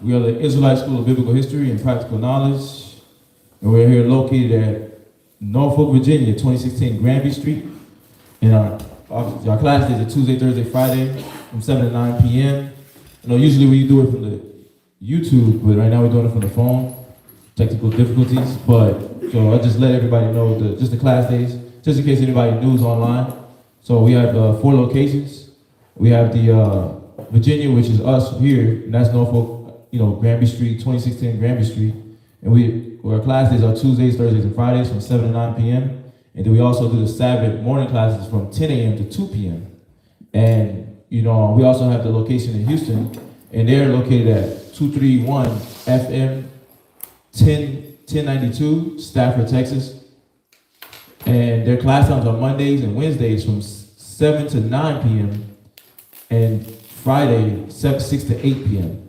We are the Israelite School of Biblical History and Practical Knowledge, and we're here located at Norfolk, Virginia, 2016 Granby Street. And our class days are Tuesday, Thursday, Friday from 7 to 9 p.m. Usually we do it from the YouTube, but right now we're doing it from the phone. Technical difficulties, so I just let everybody know just the class days, just in case anybody new is online. So we have 4 locations. We have the Virginia, which is us here, and that's Norfolk, Granby Street, 2016 Granby Street. And our class days are Tuesdays, Thursdays, and Fridays from 7 to 9 p.m. And then we also do the Sabbath morning classes from 10 a.m. to 2 p.m. And, we also have the location in Houston, and they're located at 231 FM 1092, Stafford, Texas. And their class times are Mondays and Wednesdays from 7 to 9 p.m. and Friday 6 to 8 p.m.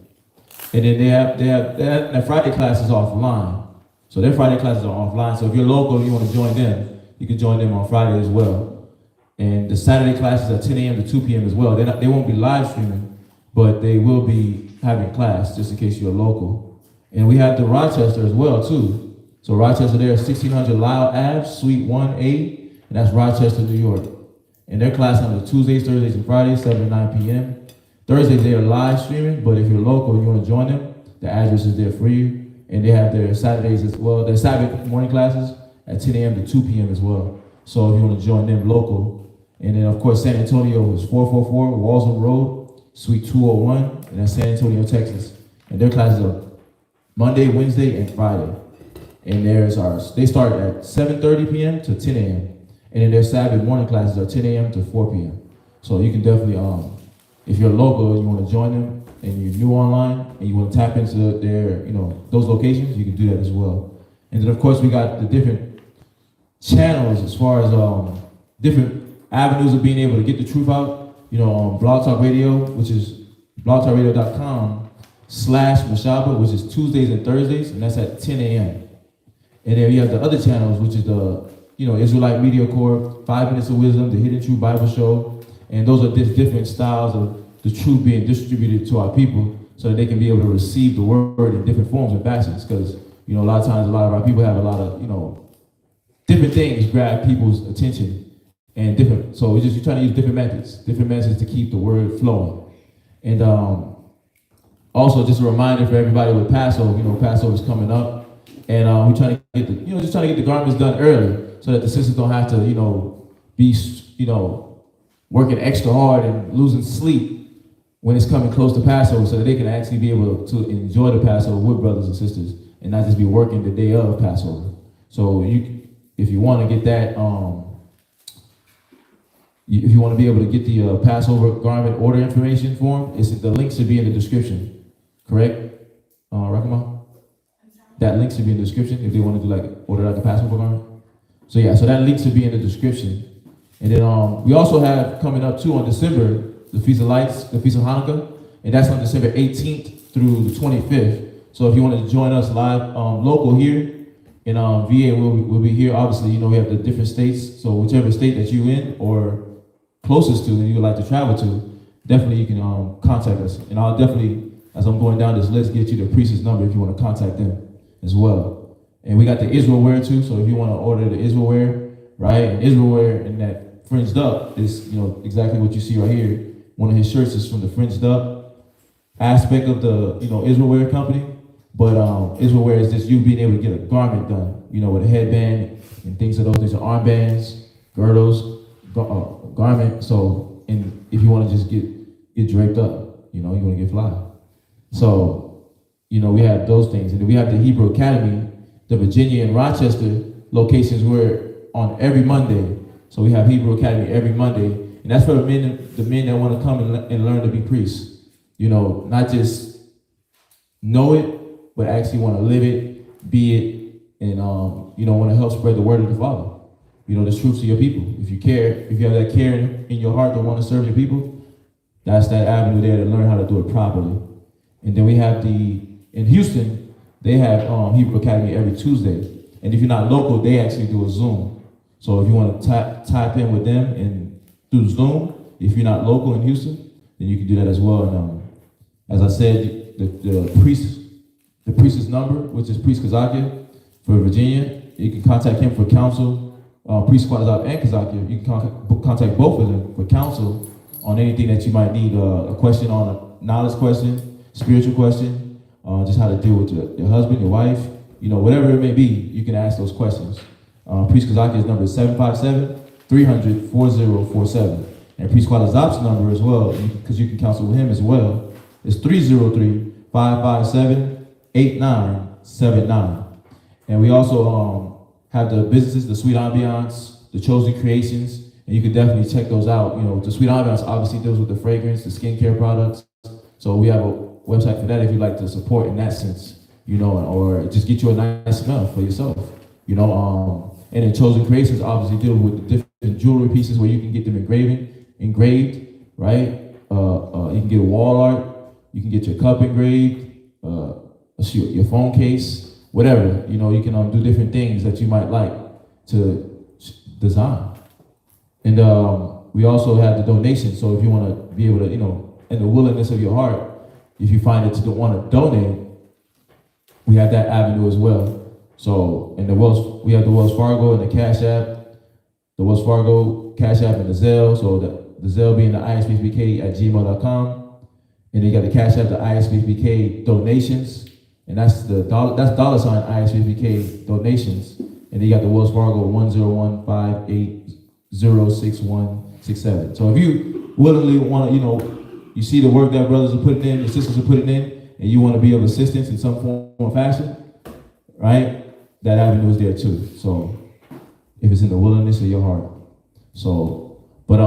And then they have their Friday classes offline. So their Friday classes are offline. So if you're local and you want to join them, you can join them on Friday as well. And the Saturday classes are 10 a.m. to 2 p.m. as well. They won't be live streaming, but they will be having class just in case you're local. And we have the Rochester as well too. So Rochester there is 1600 Lyle Ave, Suite 1A, and that's Rochester, New York. And their class times are Tuesdays, Thursdays, and Fridays, 7 to 9 p.m. Thursdays they are live streaming, but if you're local and you want to join them, the address is there for you. And they have their Saturdays as well, their Sabbath morning classes at 10 a.m. to 2 p.m. as well. So if you want to join them local. And then of course San Antonio is 444 Walsall Road, Suite 201, and that's San Antonio, Texas. And their classes are Monday, Wednesday, and Friday. And they start at 7:30 p.m. to 10 a.m. And then their Sabbath morning classes are 10 a.m. to 4 p.m. So you can definitely, if you're local and you want to join them and you're new online and you want to tap into their, those locations, you can do that as well. And then of course we got the different channels as far as different avenues of being able to get the truth out. On Blog Talk Radio, which is blogtalkradio.com/Mashaba, which is Tuesdays and Thursdays, and that's at 10 a.m. And then you have the other channels, which is the Israelite Media Corps, 5 Minutes of Wisdom, the Hidden Truth Bible Show, and those are just different styles of the truth being distributed to our people so that they can be able to receive the word in different forms and fashions. Because a lot of times, a lot of our people have a lot of different things grab people's attention and different. So you're trying to use different methods to keep the word flowing. And also, just a reminder for everybody with Passover. Passover is coming up, and we're trying to get the garments done early so that the sisters don't have to, be, working extra hard and losing sleep when it's coming close to Passover, so that they can actually be able to enjoy the Passover with brothers and sisters and not just be working the day of Passover. So if you want to get that, if you want to be able to get the Passover garment order information form, the link should be in the description. Correct? Rakama? That link should be in the description if they want to order out the Passover garment. So that link should be in the description. And then we also have coming up too on December, the Feast of Lights, the Feast of Hanukkah, and that's on December 18th through the 25th. So if you want to join us live, local here in VA, we'll be here. Obviously, we have the different states. So whichever state that you're in or closest to and you would like to travel to, definitely you can contact us. And I'll definitely, as I'm going down this list, get you the priest's number if you want to contact them as well. And we got the Israel wear too, so if you want to order the Israel wear, right? And Israel wear and that fringed up is, exactly what you see right here. One of his shirts is from the fringed up aspect of the, Israel wear company. But Israel wear is just you being able to get a garment done, with a headband and things of those things, armbands, girdles, garment. So, and if you want to just get draped up, you want to get fly. So, we have those things. And then we have the Hebrew Academy, the Virginia and Rochester locations where on every Monday. So we have Hebrew Academy every Monday. And that's for the men that want to come and learn to be priests. Not just know it, but actually want to live it, be it, and want to help spread the word of the Father. The truth to your people. If you care, if you have that care in your heart to want to serve your people, that's that avenue there to learn how to do it properly. And then we have in Houston, they have Hebrew Academy every Tuesday. And if you're not local, they actually do a Zoom. So if you want to type in with them and through Zoom, if you're not local in Houston, then you can do that as well. And as I said, the priest's number, which is Priest Kazakia for Virginia. You can contact him for counsel. Priest Kwadazab and Kazakia, you can contact both of them for counsel on anything that you might need. A question on a knowledge question, spiritual question, just how to deal with your husband, your wife, whatever it may be, you can ask those questions. Priest Kazakia's number is 757-300-4047. And Priest Kwadazab's number as well, because you can counsel with him as well, is 303-557-8979. And we also have the businesses, the Sweet Ambiance, the Chosen Creations, and you can definitely check those out. The Sweet Ambiance obviously deals with the fragrance, the skincare products. So we have a website for that if you'd like to support in that sense, or just get you a nice smell for yourself, And then Chosen Creations obviously deal with the different jewelry pieces where you can get them engraved, right? You can get a wall art, you can get your cup engraved, your phone case, whatever. You can do different things that you might like to design. And we also have the donation. So if you want to be able to, in the willingness of your heart, if you find it to want to donate, we have that avenue as well. So we have the Wells Fargo and the Cash App, the Wells Fargo, Cash App, and the Zelle. So the Zelle being the isbhbk@gmail.com. And you got the Cash App, the ISBHBK donations. And that's $ ISBHBK donations. And then you got the Wells Fargo 101-580-6167. So if you willingly want to, you see the work that brothers are putting in, the sisters are putting in, and you want to be of assistance in some form or fashion, right? That avenue is there too. So if it's in the willingness of your heart. So, but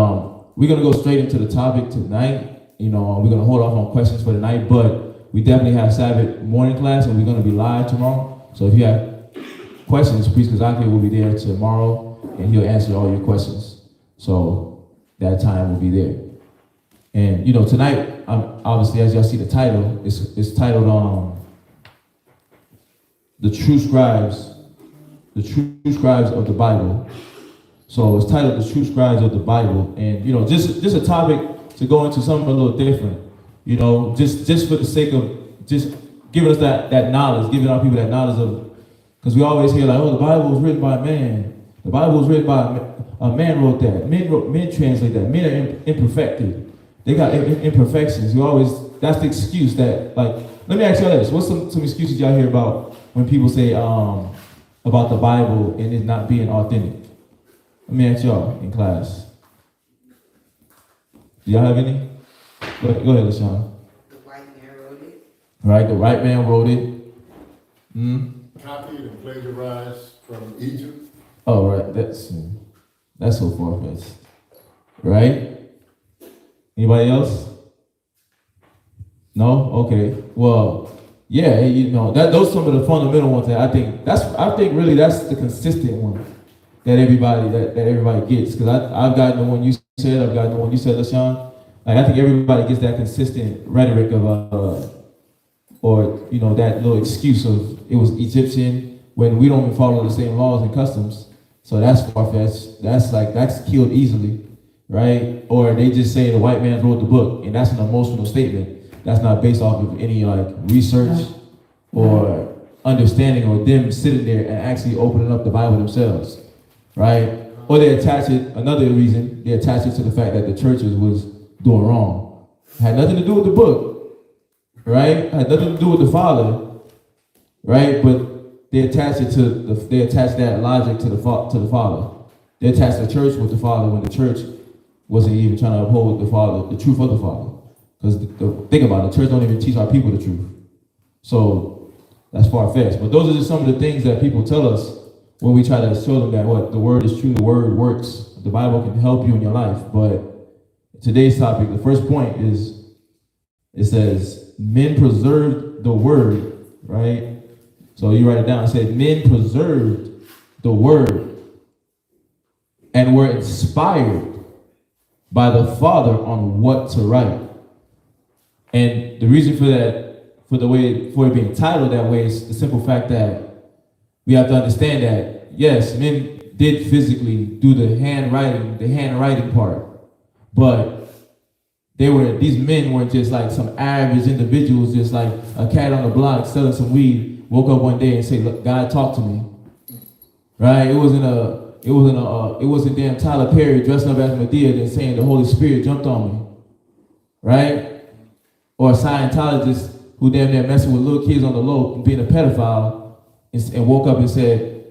we're gonna go straight into the topic tonight. We're gonna hold off on questions for tonight, but we definitely have Sabbath morning class, and we're gonna be live tomorrow. So if you have questions, Priest Kazakia will be there tomorrow, and he'll answer all your questions. So that time will be there. And tonight, obviously, as y'all see the title, it's titled The True Scribes of the Bible. So it's titled The True Scribes of the Bible. And just a topic to go into something a little different. Just for the sake of just giving us that knowledge, giving our people that knowledge of, because we always hear like, the Bible was written by man. The Bible was written by a man wrote that. Men translate that. Men are imperfected. They got imperfections. That's the excuse that, let me ask y'all this. What's some excuses y'all hear about when people say about the Bible and it not being authentic? Let me ask y'all in class. Do y'all have any? Go ahead, LaShawn. The white man wrote it. Right, the white man wrote it. Copied and plagiarized from Egypt. Oh, right. That's so far-fetched. Right? Anybody else? No? Okay. Well, yeah, those are some of the fundamental ones that I think really that's the consistent one that everybody gets. Because I've gotten the one you said, LaShawn. I think everybody gets that consistent rhetoric of that little excuse of it was Egyptian when we don't even follow the same laws and customs. So that's far-fetched. That's killed easily, right? Or they just say the white man wrote the book, and that's an emotional statement. That's not based off of any research or understanding or them sitting there and actually opening up the Bible themselves, right? Or they attach it, another reason, they attach it to the fact that the churches was doing wrong. Had nothing to do with the book, right? Had nothing to do with the Father, right? But they attach that logic to the Father. They attach the church with the Father when the church wasn't even trying to uphold the Father, the truth of the Father. Because think about it, the church don't even teach our people the truth. So that's far-fetched. But those are just some of the things that people tell us when we try to show them that the word is true, the word works, the Bible can help you in your life. But today's topic, the first point is, it says, men preserved the word, right? So you write it down. It said, men preserved the word and were inspired by the Father on what to write. And the reason for that, for it being titled that way, is the simple fact that we have to understand that, yes, men did physically do the handwriting part, but these men weren't just like some average individuals, just like a cat on the block selling some weed, woke up one day and said, look, God talked to me. Right? It wasn't damn Tyler Perry dressed up as Medea and saying the Holy Spirit jumped on me. Right? Or a Scientologist who damn near messing with little kids on the low and being a pedophile and woke up and said,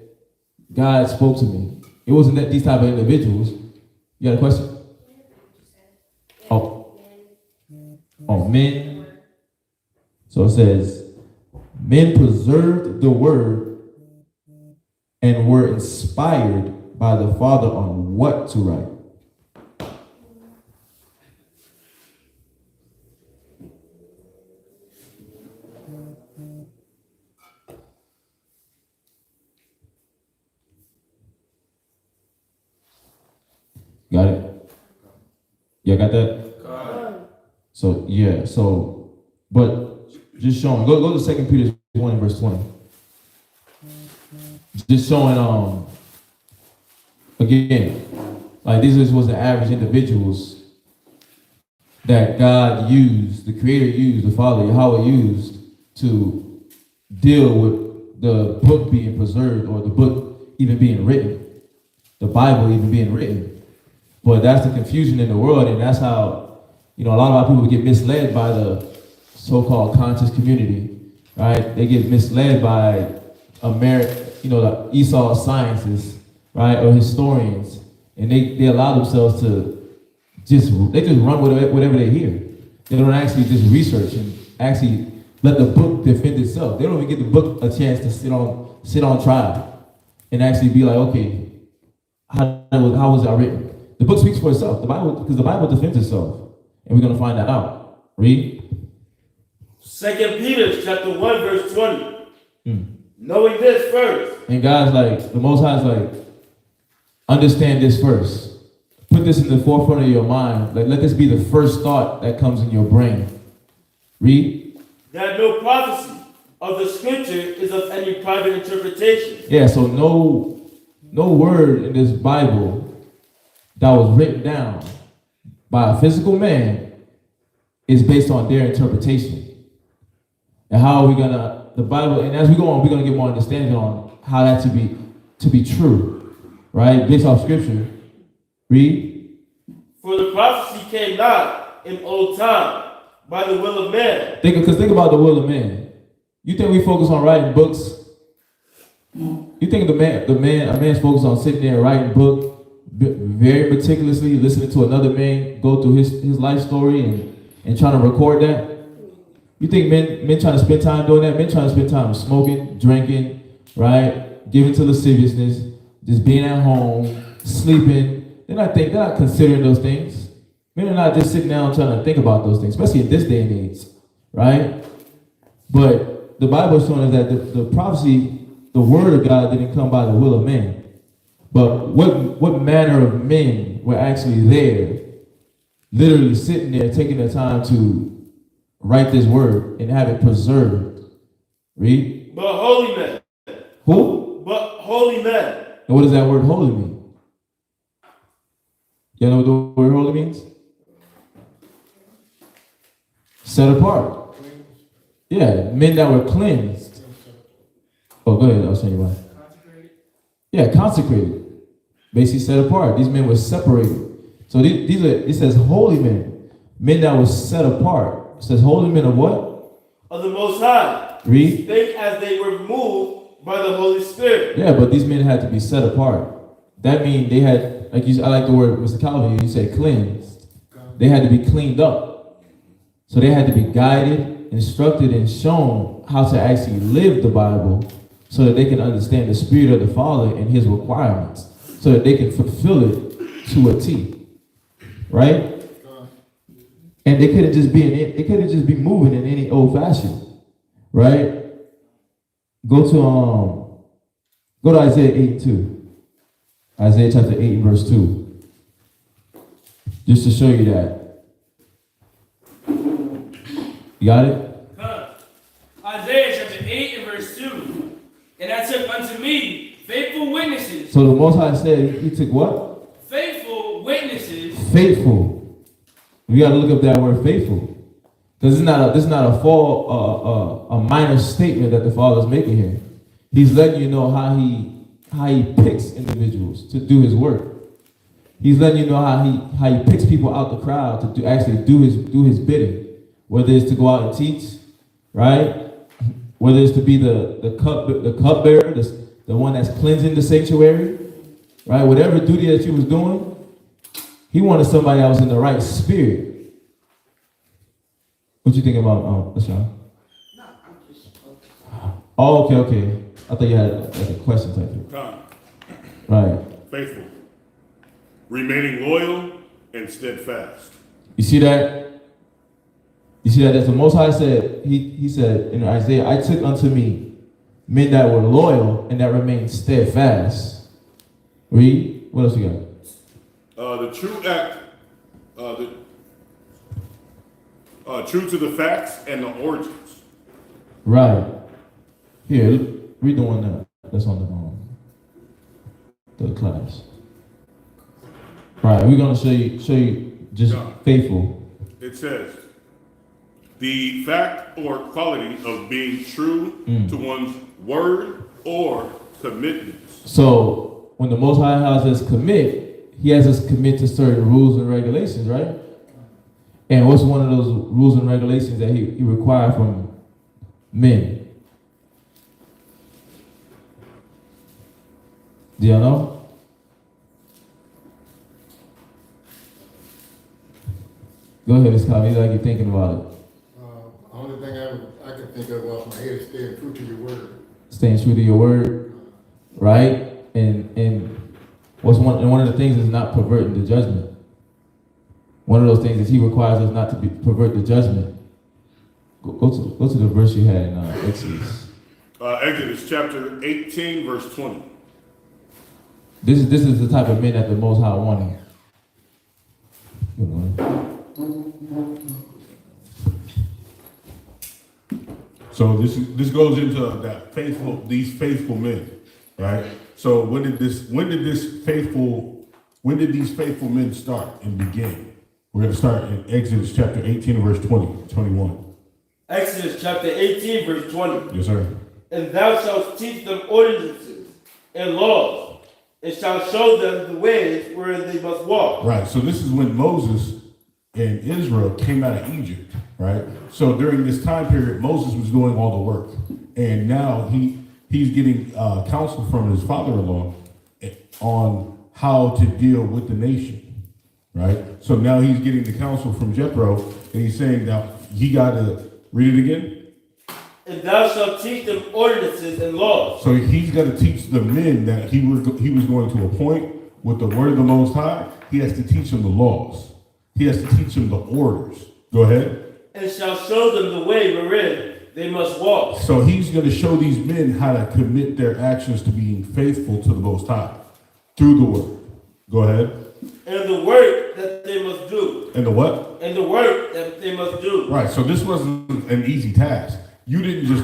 God spoke to me. It wasn't that these type of individuals. You got a question? Oh, men. So it says, men preserved the word and were inspired by the Father on what to write. Got it? Yeah, got that? So, yeah, but just showing, go to 2 Peter 1 verse 20. Just showing, again, like these wasn't average individuals that God used, the Creator used, the Father, Yahweh used to deal with the book being preserved or the book even being written, the Bible even being written. But that's the confusion in the world, and that's how, a lot of our people get misled by the so-called conscious community, right? They get misled by the Esau scientists, right, or historians, and they allow themselves to just run with whatever they hear. They don't actually just research and actually let the book defend itself. They don't even give the book a chance to sit on trial and actually be like, okay, how was that written? The book speaks for itself. Because the Bible defends itself. And we're going to find that out. Read. 2 Peter chapter 1, verse 20. Knowing this first. And God's like, the Most High is like, understand this first. Put this in the forefront of your mind. Like, let this be the first thought that comes in your brain. Read. That no prophecy of the scripture is of any private interpretation. Yeah, so no word in this Bible that was written down by a physical man is based on their interpretation. And how are we gonna, the Bible, and as we go on, we're gonna get more understanding on how that to be true, right? Based off scripture. Read. For the prophecy came not in old time by the will of man. Think about the will of man. You think we focus on writing books? You think a man's focused on sitting there and writing a book very meticulously, listening to another man go through his life story and trying to record that? You think men trying to spend time doing that? Men trying to spend time smoking, drinking, right? Giving to lasciviousness, just being at home, sleeping. They're not considering those things. Men are not just sitting down trying to think about those things, especially in this day and age, right? But the Bible is showing us that the prophecy, the word of God didn't come by the will of man. But what manner of men were actually there, literally sitting there, taking their time to write this word and have it preserved? Read. But holy men. Who? But holy men. And what does that word holy mean? You know what the word holy means? Set apart. Yeah, men that were cleansed. Oh, go ahead. I'll show you why. Yeah, consecrated. Basically set apart. These men were separated. So it says holy men. Men that were set apart. It says holy men of what? Of the Most High. Read. Spake as they were moved by the Holy Spirit. Yeah, but these men had to be set apart. That means they had, I like the word, Mr. Calvin, you said cleansed. They had to be cleaned up. So they had to be guided, instructed, and shown how to actually live the Bible so that they can understand the Spirit of the Father and His requirements, so that they can fulfill it to a T, right? And they couldn't just be moving in any old fashion, right? Go to Isaiah 8:2. Isaiah chapter 8 verse 2. Just to show you that. You got it? Isaiah chapter 8 and verse 2. And I took unto me faithful witnesses. So the Most High said He took what? Faithful witnesses. Faithful. We got to look up that word faithful. Because this is not a minor statement that the Father's making here. He's letting you know how he picks individuals to do his work. He's letting you know how he picks people out the crowd to actually do his bidding. Whether it's to go out and teach, right? Whether it's to be the cupbearer, the one that's cleansing the sanctuary, right? Whatever duty that you was doing, he wanted somebody that was in the right spirit. What you think about LaShawn? No, I'm just focused. Oh, okay. I thought you had a question type of. God, Right. faithful, remaining loyal and steadfast. You see that? You see that? That's the Most High said. He said in Isaiah, "I took unto me men that were loyal and that remained steadfast." Read. What else you got? The true act, true to the facts and the origins. Right. Here, read the one that's on the class. Right. We're gonna show you just Yeah. faithful. It says, the fact or quality of being true to one's word or commitments. So when the Most High has us commit, He has us commit to certain rules and regulations, right? And what's one of those rules and regulations that He required from men? Do y'all know? Go ahead, Ms. Cobb. Like you're thinking about it. Only thing I can think of off my head is staying true to your word. Staying true to your word, right? And one of the things is not perverting the judgment. One of those things is He requires us not to pervert the judgment. Go to the verse you had in Exodus. Exodus chapter 18, verse 20. This is the type of men that the Most High wanted. Good morning. So this goes into that these faithful men, right? So when did these faithful men start and begin? We're going to start in Exodus chapter 18, verse 21. Exodus chapter 18, verse 20. Yes, sir. And thou shalt teach them ordinances and laws, and shalt show them the ways where they must walk. Right. So this is when Moses and Israel came out of Egypt, right? So during this time period, Moses was doing all the work, and now he's getting counsel from his father-in-law on how to deal with the nation, right? So now he's getting the counsel from Jethro, and he's saying that he got to read it again. And thou shalt teach them ordinances and laws. So he's got to teach the men that he was going to appoint with the word of the Most High. He has to teach them the laws. He has to teach them the orders. Go ahead. And shall show them the way wherein they must walk. So he's going to show these men how to commit their actions to being faithful to the Most High through the word. Go ahead. And the work that they must do. And the what? And the work that they must do. Right. So this wasn't an easy task. You didn't just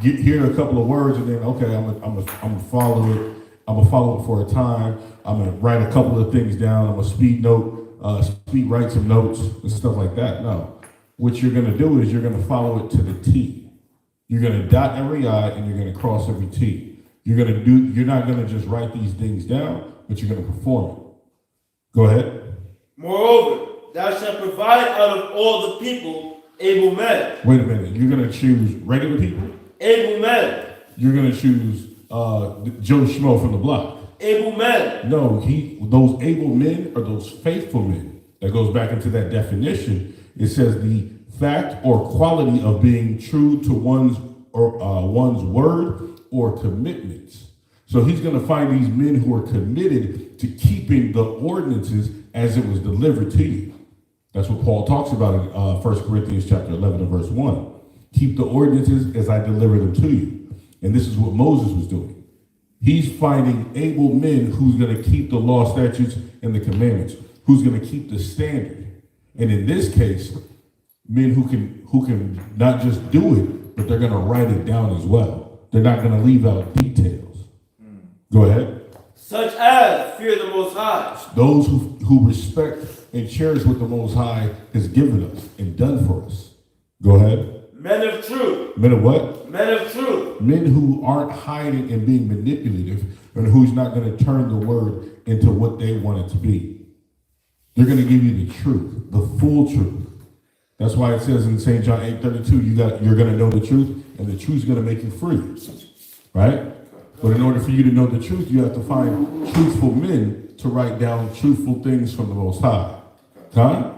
hear a couple of words and then okay, I'm gonna follow it. I'm gonna follow it for a time. I'm gonna write a couple of things down. I'm gonna write some notes and stuff like that. No. What you're gonna do is you're gonna follow it to the T. You're gonna dot every I and you're gonna cross every T. You're not gonna just write these things down, but you're gonna perform it. Go ahead. Moreover, thou shalt provide out of all the people able men. Wait a minute. You're gonna choose regular people? Able men. You're gonna choose Joe Schmo from the block. Able men. No, those able men are those faithful men. That goes back into that definition. It says the fact or quality of being true to one's word or commitments. So he's going to find these men who are committed to keeping the ordinances as it was delivered to you. That's what Paul talks about in 1 Corinthians chapter 11 and verse 1. Keep the ordinances as I deliver them to you. And this is what Moses was doing. He's finding able men who's going to keep the law, statutes, and the commandments, who's going to keep the standard. And in this case, men who can not just do it, but they're going to write it down as well. They're not going to leave out details. Go ahead. Such as fear the Most High. Those who who respect and cherish what the Most High has given us and done for us. Go ahead. Men of truth. Men of what? Men of truth. Men who aren't hiding and being manipulative, and who's not going to turn the word into what they want it to be. They're going to give you the truth, the full truth. That's why it says in St. John 8:32, you're going to know the truth, and the truth's going to make you free. Right? But in order for you to know the truth, you have to find truthful men to write down truthful things from the Most High. Huh?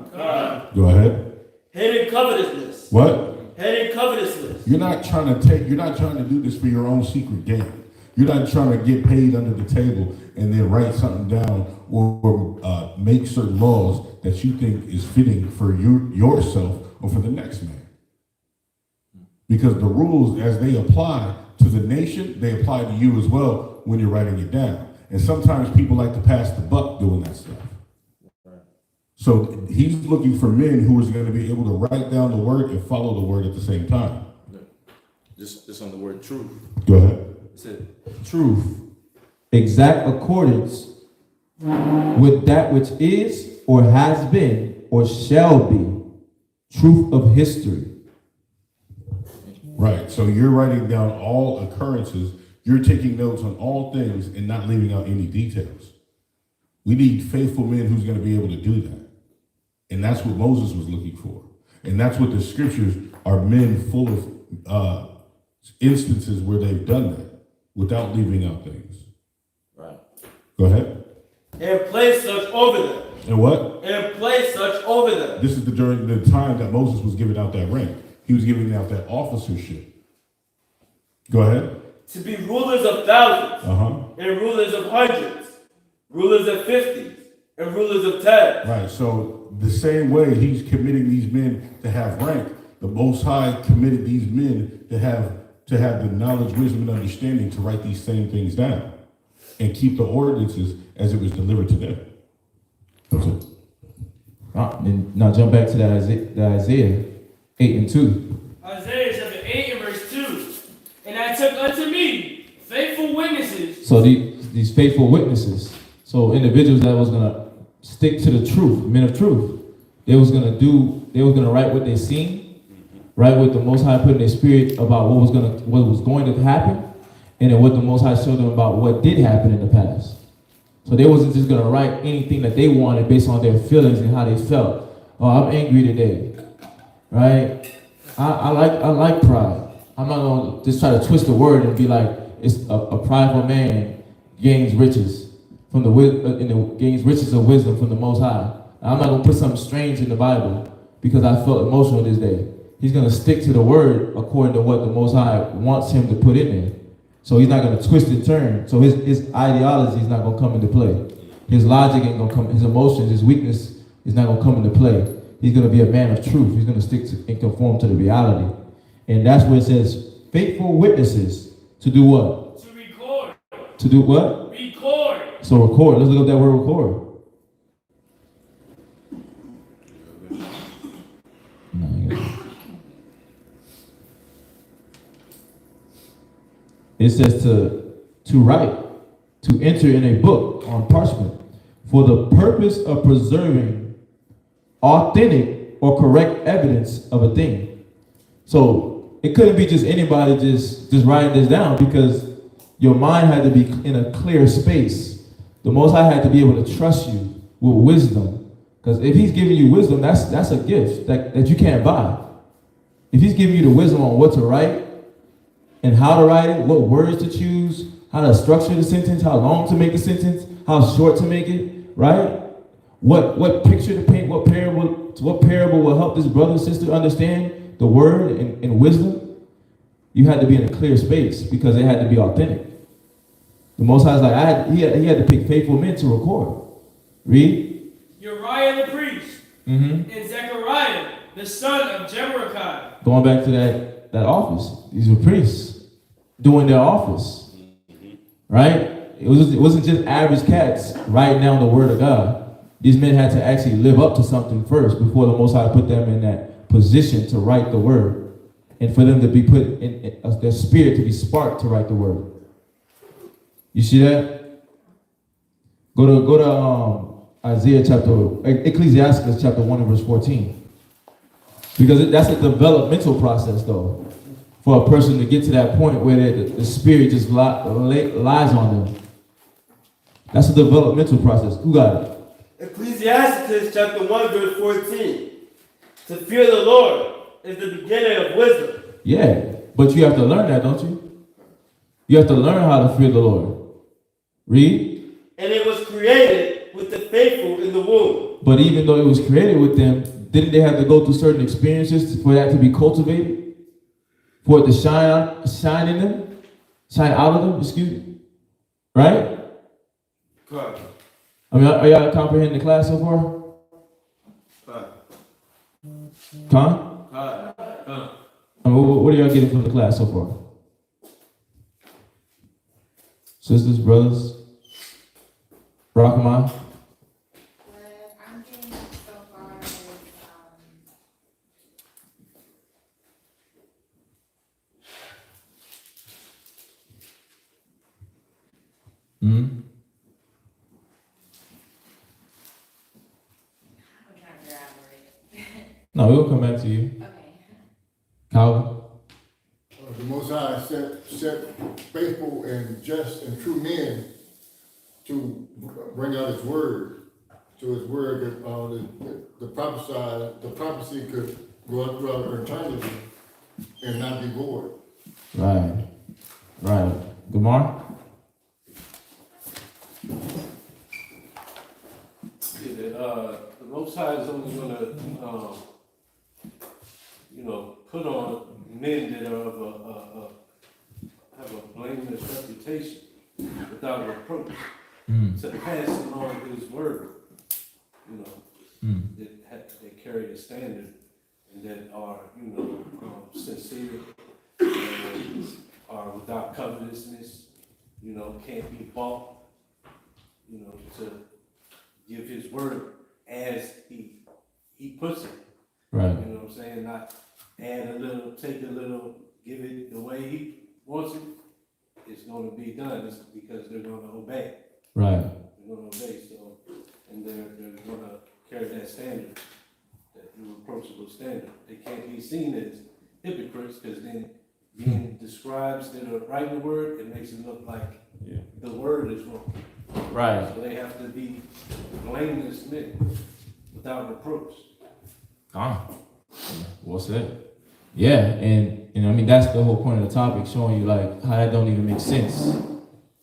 Go ahead. Hidden covetousness. What? Hidden covetousness. You're not trying to do this for your own secret gain. You're not trying to get paid under the table and then write something down or make certain laws that you think is fitting for yourself or for the next man. Because the rules, as they apply to the nation, they apply to you as well when you're writing it down. And sometimes people like to pass the buck doing that stuff. So he's looking for men who is going to be able to write down the word and follow the word at the same time. Just on the word truth. Go ahead. It said, Truth. Exact accordance with that which is or has been or shall be. Truth of history. Right. So you're writing down all occurrences. You're taking notes on all things and not leaving out any details. We need faithful men who's going to be able to do that. And that's what Moses was looking for. And that's what the scriptures are, men full of instances where they've done that without leaving out things. right. Go ahead. And place such over them. And what? And place such over them. This is during the time that Moses was giving out that rank. He was giving out that officership. Go ahead. To be rulers of thousands. Uh-huh. And rulers of hundreds. Rulers of 50s. And rulers of 10. Right. So the same way he's committing these men to have rank, the Most High committed these men to have the knowledge, wisdom, and understanding to write these same things down and keep the ordinances as it was delivered to them. That's it. And now jump back to that Isaiah 8:2. Isaiah chapter 8 and verse 2. And I took unto me faithful witnesses. So these faithful witnesses, so individuals that was gonna stick to the truth, men of truth, they was gonna write what they seen, write what the Most High put in their spirit about what was going to happen, and then what the Most High showed them about what did happen in the past. So they wasn't just gonna write anything that they wanted based on their feelings and how they felt. Oh, I'm angry today, right? I like pride. I'm not gonna just try to twist the word and be like, it's a prideful man gains riches from gains riches of wisdom from the Most High. I'm not gonna put something strange in the Bible because I felt emotional this day. He's gonna stick to the word according to what the Most High wants him to put in there. So he's not gonna twist and turn. So his ideology is not gonna come into play. His logic ain't gonna come. His emotions, his weakness is not gonna come into play. He's gonna be a man of truth. He's gonna stick to and conform to the reality. And that's where it says, faithful witnesses to do what? To record. To do what? Record. So record. Let's look up that word record. It says to write, to enter in a book on parchment for the purpose of preserving authentic or correct evidence of a thing. So it couldn't be just anybody just writing this down, because your mind had to be in a clear space. The Most High had to be able to trust you with wisdom. Because if he's giving you wisdom, that's a gift that you can't buy. If he's giving you the wisdom on what to write and how to write it, what words to choose, how to structure the sentence, how long to make the sentence, how short to make it, right? What picture to paint, what parable will help this brother and sister understand the word and wisdom. You had to be in a clear space because it had to be authentic. The Most High is like, he had to pick faithful men to record. Read. Uriah the priest. And Zechariah, the son of Jeberechiah. Going back to that office. These were priests doing their office. Right? It wasn't just average cats writing down the word of God. These men had to actually live up to something first before the Most High put them in that position to write the word. And for them to be put in their spirit to be sparked to write the word. You see that? Go to Ecclesiastes chapter 1 and verse 14. Because that's a developmental process, though, for a person to get to that point where the spirit just lies on them. That's a developmental process. Who got it? Ecclesiastes chapter 1 verse 14. To fear the Lord is the beginning of wisdom. Yeah, but you have to learn that, don't you? You have to learn how to fear the Lord. Read. And it was created with the faithful in the womb. But even though it was created with them, didn't they have to go through certain experiences for that to be cultivated? For it to shine in them? Shine out of them, excuse me? Right? God. I mean, are y'all comprehending the class so far? Con? I mean, what are y'all getting from the class so far? Sisters, brothers? Rockama? What I'm getting so far is, Hmm? I'm trying to figure out where it. No, we'll come back to you. Okay. Calvin? The Most High set faithful and just and true men to bring out His word. So His word, the prophecy could go out throughout eternity and not be void. Right. Right. Gamar? The Most High is only gonna, put on men that are of have a blameless reputation without reproach to pass along His word. That carry the standard and that are, sincere, and are without covetousness, can't be bought, to give His word as he puts it. Right. You know what I'm saying? Not add a little, take a little, give it the way He wants it. It's going to be done. It's because they're going to obey. Right. They're going to obey. So, and they're going to carry that standard, that irreproachable standard. They can't be seen as hypocrites because then being the scribes that are writing the word, it makes it look like the word is wrong. Right. So they have to be blameless men without reproach. Well said. Yeah, and I mean that's the whole point of the topic, showing you like how that don't even make sense.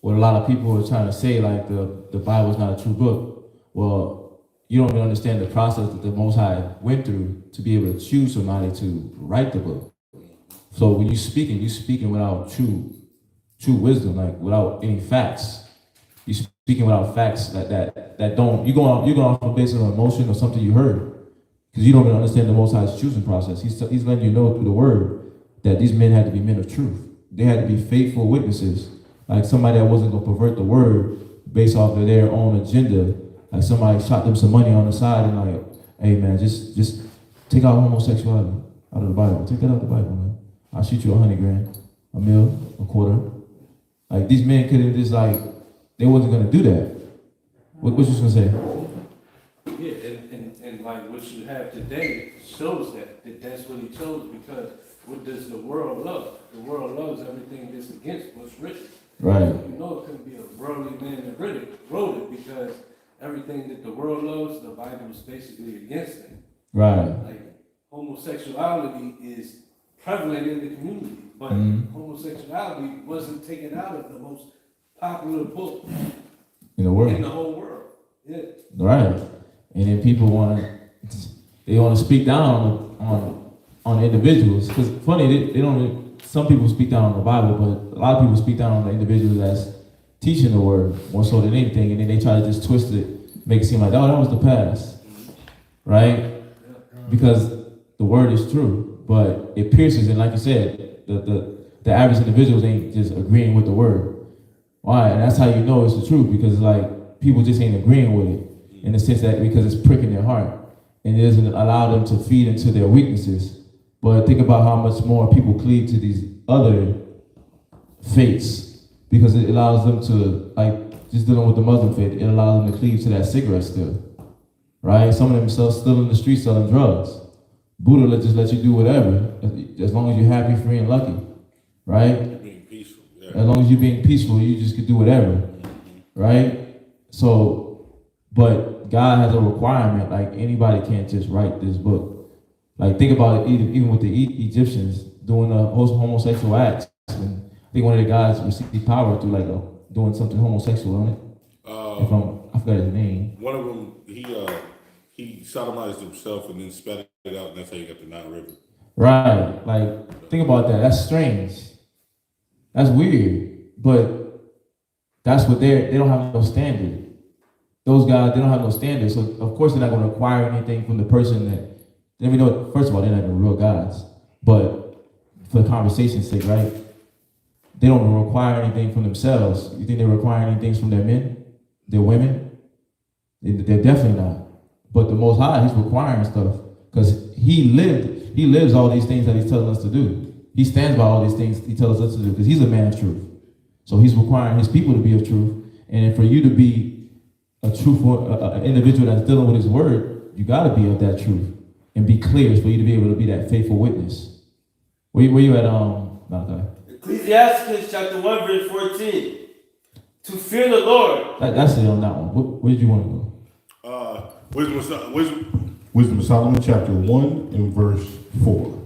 What a lot of people are trying to say, like the Bible is not a true book. Well, you don't even understand the process that the Most High went through to be able to choose somebody to write the book. So when you're speaking without true wisdom, like without any facts. You're speaking without facts that don't, you're going off the basis of emotion or something you heard. Because you don't even understand the Most High's choosing process. He's letting you know through the word that these men had to be men of truth. They had to be faithful witnesses. Like somebody that wasn't going to pervert the word based off of their own agenda. Like somebody shot them some money on the side and like, hey man, just take out homosexuality out of the Bible. Take that out of the Bible, man. I'll shoot you $100,000, $1 million, a quarter. Like these men couldn't just like, they wasn't going to do that. What you going to say? Yeah, and like what you have today shows that that's what He chose, because what does the world love? The world loves everything that's against what's written. Right. You know it couldn't be a worldly man that wrote it because everything that the world loves, the Bible is basically against it. Right. Like homosexuality is prevalent in the community, but homosexuality wasn't taken out of the most popular book In the world. in the whole world. Yeah. Right. And then people want to speak down on individuals. Because funny, they don't. Some people speak down on the Bible, but a lot of people speak down on the individuals that's teaching the word more so than anything, and then they try to just twist it, make it seem like, oh, that was the past, right? Because the word is true, but it pierces, and like you said, the average individuals ain't just agreeing with the word. Why? And that's how you know it's the truth, because like people just ain't agreeing with it in the sense that because it's pricking their heart and it doesn't allow them to feed into their weaknesses. But think about how much more people cleave to these other faiths, because it allows them to, like just dealing with the Muslim faith, it allows them to cleave to that cigarette still. right? Some of them still in the streets selling drugs. Buddha just let you do whatever, as long as you're happy, free, and lucky, right? Being peaceful. Yeah. As long as you're being peaceful, you just could do whatever, right? So, but God has a requirement, like anybody can't just write this book. Like think about it, even with the Egyptians doing homosexual acts. And I think one of the guys received power through like doing something homosexual on it. I forgot his name. One of them, he sodomized himself and then spat it out, and that's how you got the Nile River. Right. Like, think about that. That's strange. That's weird. But that's what they don't have no standard. Those guys, they don't have no standard. So, of course, they're not going to require anything from the person that, let me know, first of all, they're not even real gods. But for the conversation's sake, right? They don't require anything from themselves. You think they require anything from their men, their women? They're definitely not. But the Most High, He's requiring stuff because He lives all these things that He's telling us to do. He stands by all these things He tells us to do because He's a man of truth. So He's requiring His people to be of truth, and for you to be a truthful an individual that's dealing with His word, you got to be of that truth and be clear for you to be able to be that faithful witness. Where you at, Malachi? Ecclesiastes chapter 1 verse 14. To fear the Lord. That's it on that one. Where did you want to go? Wisdom of Solomon, chapter 1 and verse 4.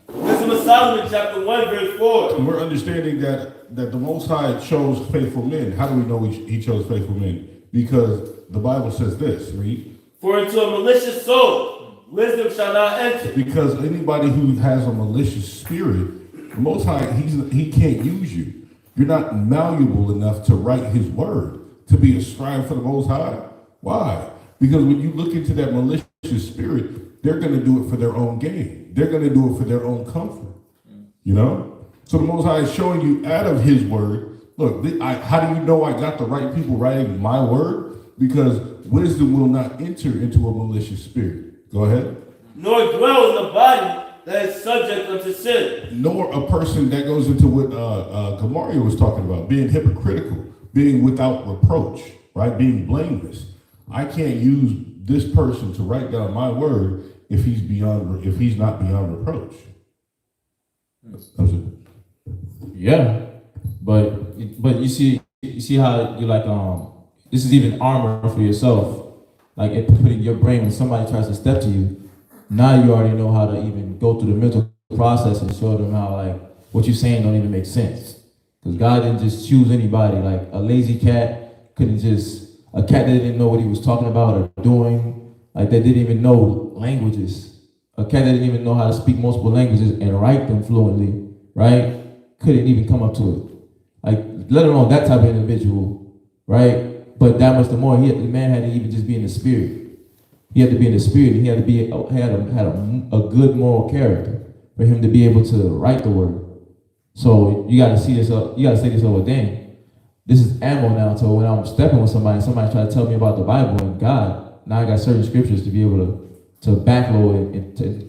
Wisdom of Solomon chapter 1 verse 4. And we're understanding that the Most High chose faithful men. How do we know he chose faithful men? Because the Bible says this, read. For into a malicious soul, wisdom shall not enter. Because anybody who has a malicious spirit, the Most High, he can't use you. You're not malleable enough to write His word, to be a scribe for the Most High. Why? Because when you look into that malicious spirit, they're going to do it for their own gain. They're going to do it for their own comfort. You know? So the Most High is showing you out of His word, look, how do you know I got the right people writing my word? Because wisdom will not enter into a malicious spirit. Go ahead. Nor dwell in the body that is subject unto sin. Nor a person that goes into what Gamaria was talking about, being hypocritical, being without reproach, right? Being blameless. I can't use this person to write down my word if he's not beyond reproach. That's it. Yeah, but you see how you like this is even armor for yourself. Like it put in your brain when somebody tries to step to you. Now you already know how to even go through the mental process and show them how like what you're saying don't even make sense. Because God didn't just choose anybody. Like a lazy cat couldn't just. A cat that didn't know what he was talking about or doing, like that didn't even know languages. A cat that didn't even know how to speak multiple languages and write them fluently, right? Couldn't even come up to it. Like, let alone that type of individual, right? But that much the more, the man had to even just be in the spirit. He had to be in the spirit. He had to be had a good moral character for him to be able to write the word. So you got to see this. You got to say this over. Dang, this is ammo now. So when I'm stepping with somebody try to tell me about the Bible and God. Now I got certain scriptures to be able to backload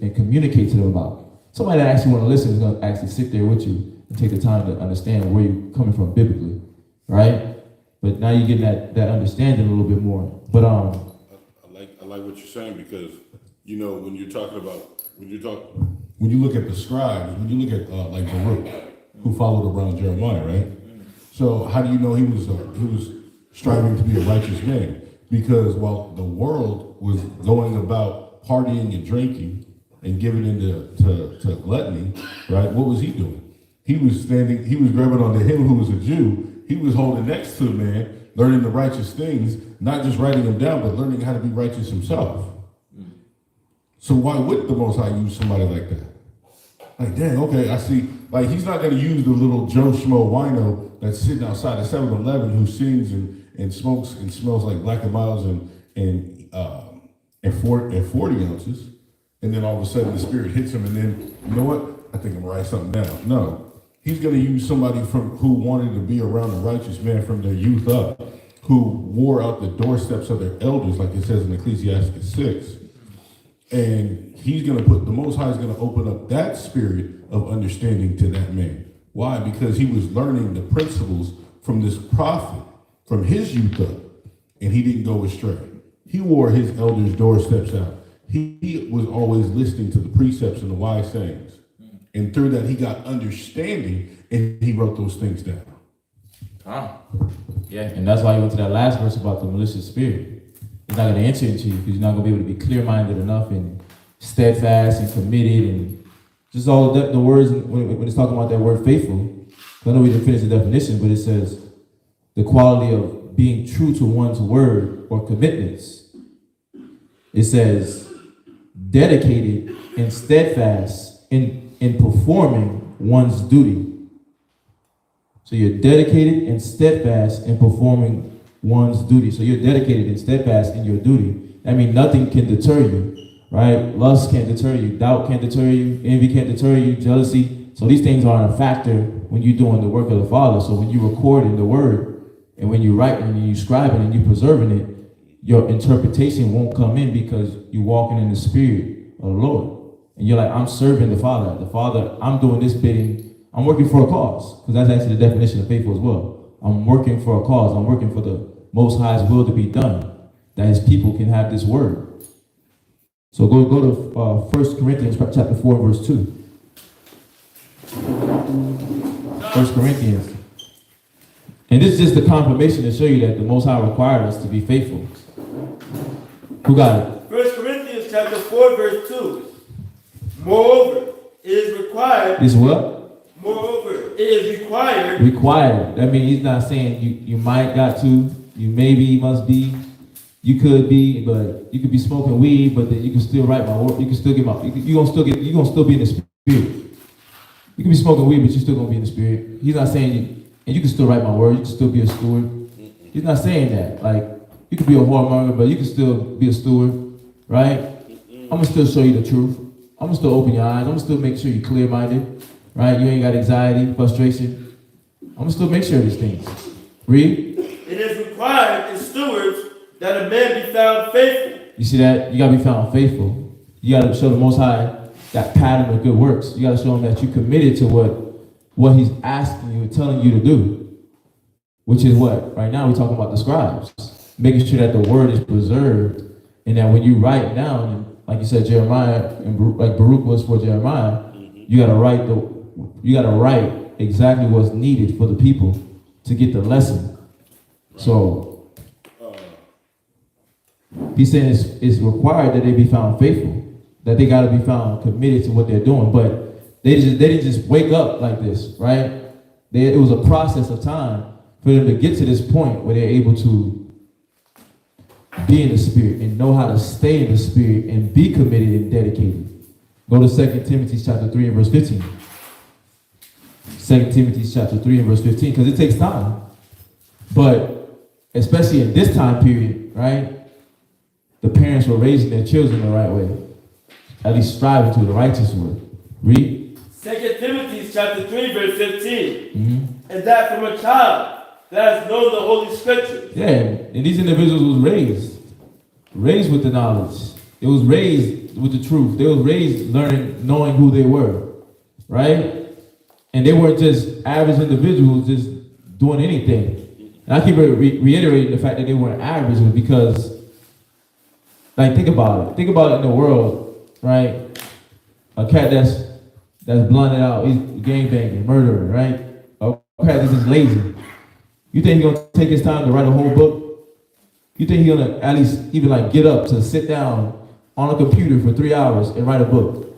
and communicate to them about. Somebody that actually want to listen is going to actually sit there with you and take the time to understand where you're coming from biblically, right? But now you're getting that understanding a little bit more. But I like what you're saying because you know when you look at the scribes, when you look at like Baruch, who followed around Jeremiah, right? So how do you know he was striving to be a righteous man? Because while the world was going about partying and drinking and giving into gluttony, right? What was he doing? He was grabbing onto him who was a Jew. He was holding next to the man, learning the righteous things, not just writing them down, but learning how to be righteous himself. So why would the Most High use somebody like that? Like, dang, okay, I see. Like, he's not going to use the little Joe Schmo wino that's sitting outside of 7-Eleven who sings and smokes and smells like Black and Miles and 40 ounces. And then all of a sudden the spirit hits him and then, you know what? I think I'm going to write something down. No. He's going to use somebody who wanted to be around a righteous man from their youth up, who wore out the doorsteps of their elders, like it says in Ecclesiastes 6. And the Most High is going to open up that spirit of understanding to that man. Why? Because he was learning the principles from this prophet, from his youth up, and he didn't go astray. He wore his elders' doorsteps out. He was always listening to the precepts and the wise sayings. And through that, he got understanding, and he wrote those things down. Yeah, and that's why he went to that last verse about the malicious spirit. He's not going to enter into you because you're not going to be able to be clear-minded enough and steadfast and committed and just all the words when it's talking about that word faithful. I know we didn't finish the definition, but it says the quality of being true to one's word or commitments. It says dedicated and steadfast in performing one's duty. So you're dedicated and steadfast in performing one's duty. So you're dedicated and steadfast in your duty. That means nothing can deter you, right? Lust can't deter you. Doubt can't deter you. Envy can't deter you. Jealousy. So these things aren't a factor when you're doing the work of the Father. So when you record in the Word, and when you write and you scribe it and you're preserving it, your interpretation won't come in because you're walking in the Spirit of the Lord. And you're like, I'm serving the Father. The Father, I'm doing this bidding. I'm working for a cause, because that's actually the definition of faithful as well. I'm working for a cause. I'm working for the Most High's will to be done, that his people can have this word. So go to 1 Corinthians chapter 4, verse 2. 1 Corinthians. And this is just the confirmation to show you that the Most High required us to be faithful. Who got it? 1 Corinthians chapter 4, verse 2. Moreover, it is required. Is what? Moreover, it is required. Required. That means he's not saying you might got to, you maybe must be, you could be, but you could be smoking weed, but then you can still write my work. You can still get my. You're gonna still be in the Spirit. You can be smoking weed, but you're still gonna be in the Spirit. He's not saying you, and you can still write my word. You can still be a steward. He's not saying that. Like you could be a whoremonger, but you can still be a steward, right? I'm gonna still show you the truth. I'm gonna still open your eyes. I'm gonna still make sure you're clear-minded. Right? You ain't got anxiety, frustration. I'm going to still make sure of these things. Read. It is required in stewards that a man be found faithful. You see that? You got to be found faithful. You got to show the Most High that pattern of good works. You got to show him that you committed to what he's asking you and telling you to do. Which is what? Right now we're talking about the scribes. Making sure that the word is preserved and that when you write down, and like you said, Jeremiah, and like Baruch was for Jeremiah, you got to write exactly what's needed for the people to get the lesson. So he's saying it's required that they be found faithful, that they got to be found committed to what they're doing. But they didn't just wake up like this, right? It was a process of time for them to get to this point where they're able to be in the Spirit and know how to stay in the Spirit and be committed and dedicated. Go to 2 Timothy chapter 3 and verse 15. 2 Timothy chapter 3 and verse 15, because it takes time. But especially in this time period, right? The parents were raising their children the right way. At least striving to the righteous way. Read. 2 Timothy chapter 3, verse 15. And that from a child that has known the Holy Scriptures. Yeah, and these individuals was raised with the knowledge. It was raised with the truth. They was raised learning, knowing who they were, right? And they weren't just average individuals just doing anything. And I keep reiterating the fact that they weren't average because, like, think about it. Think about it in the world, right? A cat that's blunted out, he's gangbanging, murdering, right? A cat that's just lazy. You think he's gonna take his time to write a whole book? You think he's gonna at least even like get up to sit down on a computer for 3 hours and write a book?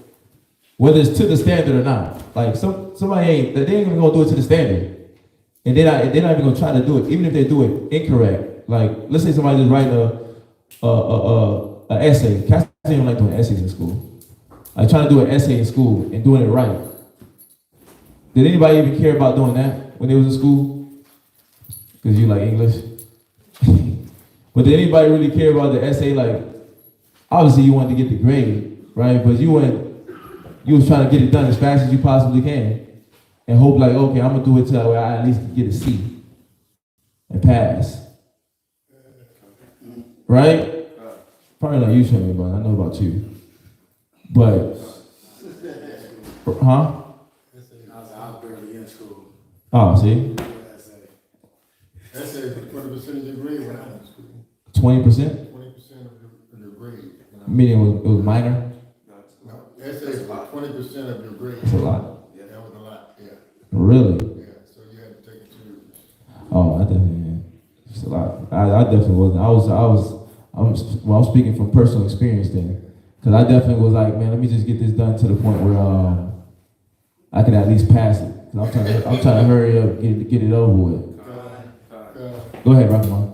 Whether it's to the standard or not. Like somebody they ain't even gonna do it to the standard. And they're not even gonna try to do it, even if they do it incorrect. Like let's say somebody just writing a essay. Cats don't like doing essays in school. Like trying to do an essay in school and doing it right. Did anybody even care about doing that when they was in school? Because you like English. But did anybody really care about the essay? Like, obviously you wanted to get the grade, right? But you was trying to get it done as fast as you possibly can. And hope like, okay, I'm gonna do it till I at least get a C and pass. Right? Probably not you, Shane, but I know about you. But, huh? I was barely in school. Oh, see? That's a 20% degree when I was in school. 20%? 20% of Meaning it was minor? No, essays were 20% of your grade. That's a lot. Yeah, that was a lot, yeah. Really? Yeah, so you had to take it serious. Oh, I definitely, it's a lot. I definitely wasn't. I'm speaking from personal experience then. Because I definitely was like, man, let me just get this done to the point where I could at least pass it. Because I'm trying to hurry up, get it over with. Go ahead, Rahman.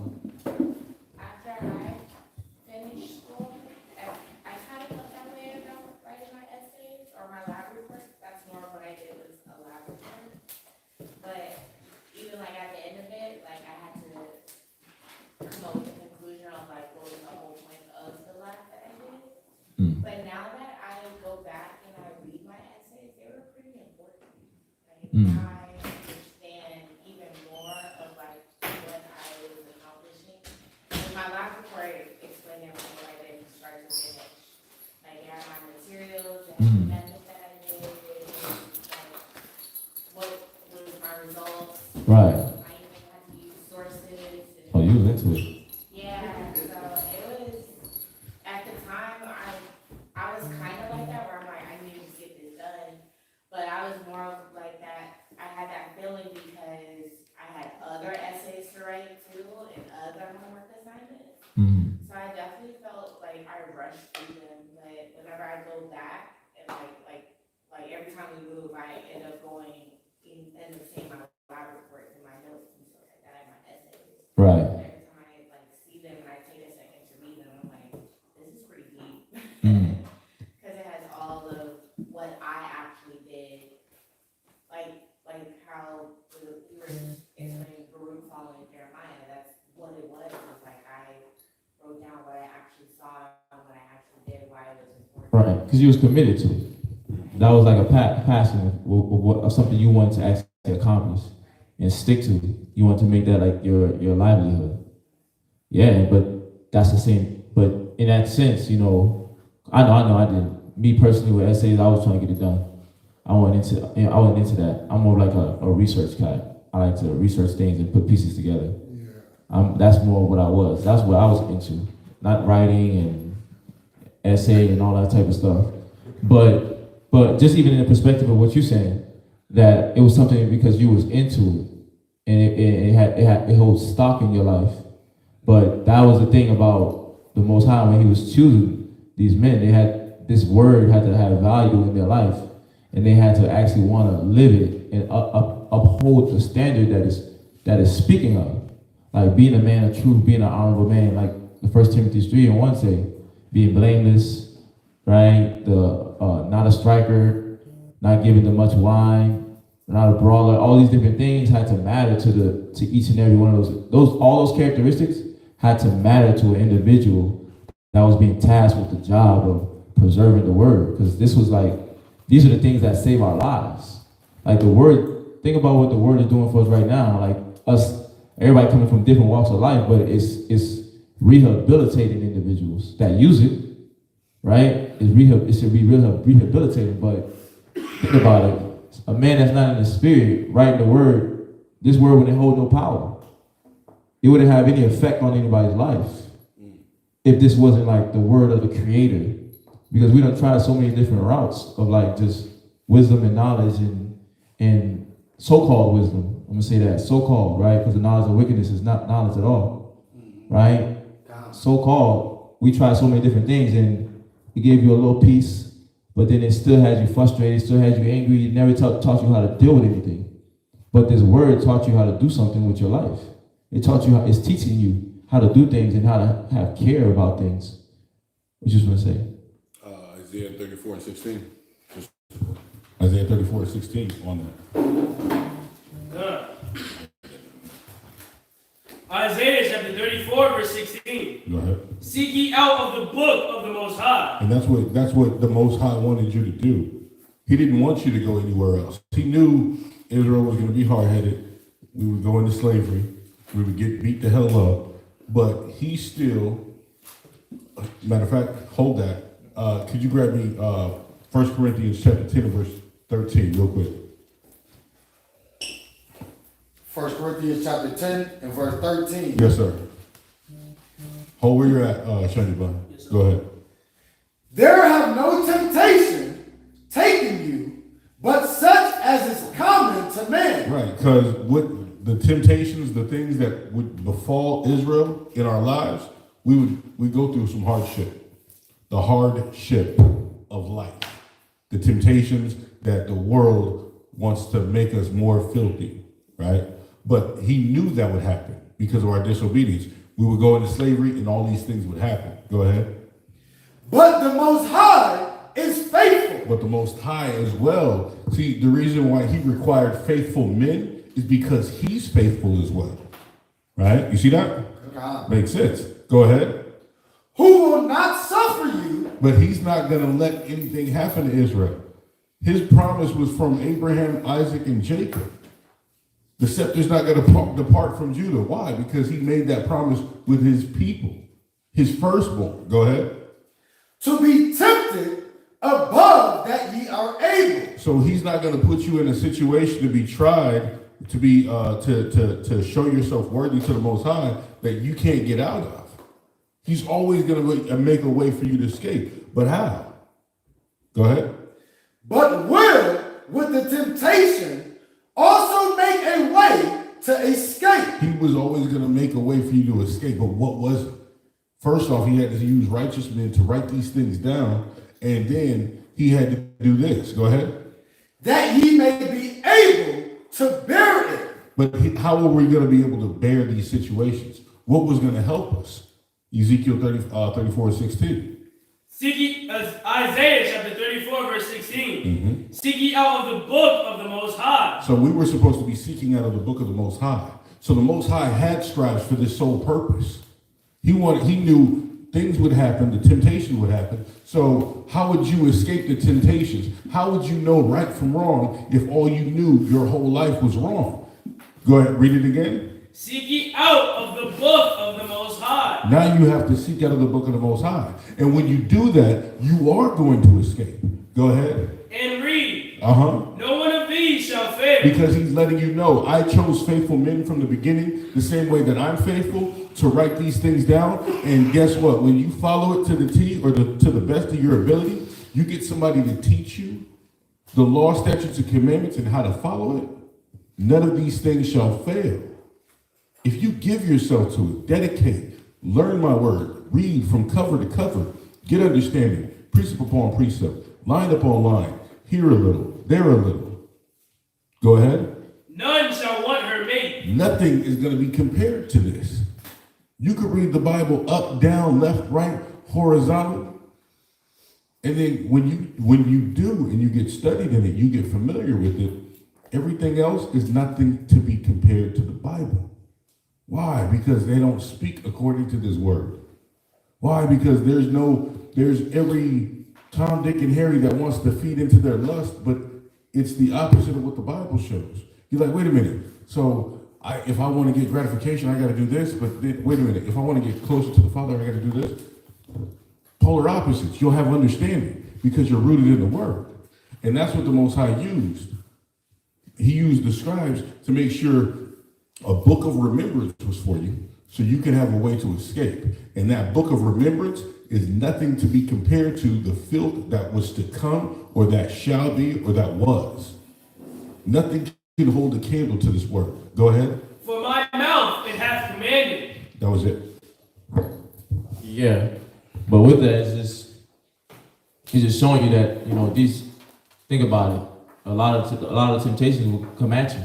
After I finished school, I kind of felt that way about writing my essays or my lab reports. That's more of what I did was a lab report. But even like at the end of it, like I had to come up with a conclusion of like what was the whole point of the lab that I did. But now that I go back and I read my essays, they were pretty important. Like I understand even more of like what I was accomplishing. And my lab report explained everything that I did from start to finish. Like I had my materials and the method that I did, like what was my results. Right. I even had to use sources. Oh, you was into it. Yeah, so it was, at the time, I was kind of like that, where I'm like, I need to get this done, but I was more of like that, I had that feeling because I had other essays to write too, and other homework assignments, so I definitely felt like I rushed through them, but whenever I go back, and like every time we move, I end up going in the same lab reports and my notes and stuff like that, and my essays. Right. Every time I like see them and I take a second to read them, I'm like, this is pretty deep. Because it has all of what I actually did. Like how we were explaining Baruch following Jeremiah, that's what it was. It was like I wrote down what I actually saw, what I actually did, why it was important. Right. Because you was committed to it. That was like a passion of something you wanted to actually accomplish and stick to. You want to make that like your livelihood. Yeah, but that's the same. But in that sense, you know, I know I did. Me personally with essays, I was trying to get it done. I wasn't into that. I'm more like a research guy. I like to research things and put pieces together. That's more what I was. That's what I was into. Not writing and essay and all that type of stuff. But just even in the perspective of what you're saying, that it was something because you was into it, and it holds stock in your life. But that was the thing about the Most High when He was choosing these men. They had this word had to have value in their life, and they had to actually want to live it and uphold the standard that is speaking of, like being a man of truth, being an honorable man, like the 1 Timothy 3:1 say, being blameless, right? Not a striker, not giving them much wine, not a brawler. All these different things had to matter to each and every one of all those characteristics had to matter to an individual that was being tasked with the job of preserving the word. Because this was like, these are the things that save our lives. Like the word, think about what the word is doing for us right now. Like us, everybody coming from different walks of life, but it's rehabilitating individuals that use it. Right? It should be rehabilitating, but think about it. A man that's not in the spirit writing the word, this word wouldn't hold no power. It wouldn't have any effect on anybody's life if this wasn't like the word of the Creator. Because we done tried so many different routes of like just wisdom and knowledge and so-called wisdom. I'm gonna say that, so-called, right? Because the knowledge of wickedness is not knowledge at all, right? So-called, we tried so many different things and it gave you a little peace, but then it still had you frustrated, still had you angry. It never taught you how to deal with anything. But this word taught you how to do something with your life. It taught you, it's teaching you how to do things and how to have care about things. What you just want to say? Isaiah 34:16. Isaiah 34:16 on that. Isaiah chapter 34, verse 16. Go ahead. Seek ye out of the book of the Most High. And that's what the Most High wanted you to do. He didn't want you to go anywhere else. He knew Israel was going to be hard-headed. We would go into slavery. We would get beat the hell up. But he still, matter of fact, hold that. Could you grab me 1 Corinthians chapter 10 verse 13 real quick? 1 Corinthians chapter 10 and verse 13. Yes, sir. Hold where you're at, Shani Bun. Yes, sir. Go ahead. There have no temptation taken you, but such as is common to man. Right, because what the temptations, the things that would befall Israel in our lives, we go through some hardship. The hardship of life. The temptations that the world wants to make us more filthy, right? But he knew that would happen because of our disobedience. We would go into slavery and all these things would happen. Go ahead. But the Most High is faithful. But the Most High as well. See, the reason why he required faithful men is because he's faithful as well. Right? You see that? Makes sense. Go ahead. Who will not suffer you. But he's not going to let anything happen to Israel. His promise was from Abraham, Isaac, and Jacob. The scepter's not going to depart from Judah. Why? Because he made that promise with his people, his firstborn. Go ahead. To be tempted above that ye are able. So he's not going to put you in a situation to be tried, to be to show yourself worthy to the Most High that you can't get out of. He's always going to make a way for you to escape. But how? Go ahead. But will, with the temptation, also make a way to escape. He was always going to make a way for you to escape. But what was it? First off, he had to use righteous men to write these things down. And then he had to do this. Go ahead. That he may be able to bear it. But how were we going to be able to bear these situations? What was going to help us? Ezekiel 34:16. Seek ye, Isaiah chapter 34, verse 16. Seek ye out of the book of the Most High. So we were supposed to be seeking out of the book of the Most High. So the Most High had scribes for this sole purpose. He knew things would happen, the temptation would happen. So how would you escape the temptations? How would you know right from wrong if all you knew your whole life was wrong? Go ahead, read it again. Seek ye out of the book of the Most High. Now you have to seek out of the book of the Most High. And when you do that, you are going to escape. Go ahead. And read. No one of these shall fail. Because he's letting you know, I chose faithful men from the beginning, the same way that I'm faithful to write these things down. And guess what? When you follow it to the T or to the best of your ability, you get somebody to teach you the law, statutes, and commandments and how to follow it. None of these things shall fail. If you give yourself to it, dedicate, learn my word, read from cover to cover, get understanding, precept upon precept, line upon line, here a little, there a little. Go ahead. None shall want her mate. Nothing is going to be compared to this. You could read the Bible up, down, left, right, horizontal. And then when you do and you get studied in it, you get familiar with it, everything else is nothing to be compared to the Bible. Why? Because they don't speak according to this word. Why? Because there's every Tom, Dick, and Harry that wants to feed into their lust, but it's the opposite of what the Bible shows. You're like, wait a minute. So if I want to get gratification, I got to do this, but then, wait a minute. If I want to get closer to the Father, I got to do this. Polar opposites. You'll have understanding because you're rooted in the word. And that's what the Most High used. He used the scribes to make sure a book of remembrance was for you so you can have a way to escape. And that book of remembrance is nothing to be compared to the filth that was to come or that shall be or that was. Nothing can hold a candle to this word. Go ahead. For my mouth it hath commanded. That was it. Yeah. But with that, he's just showing you that, think about it. A lot of temptations will come at you.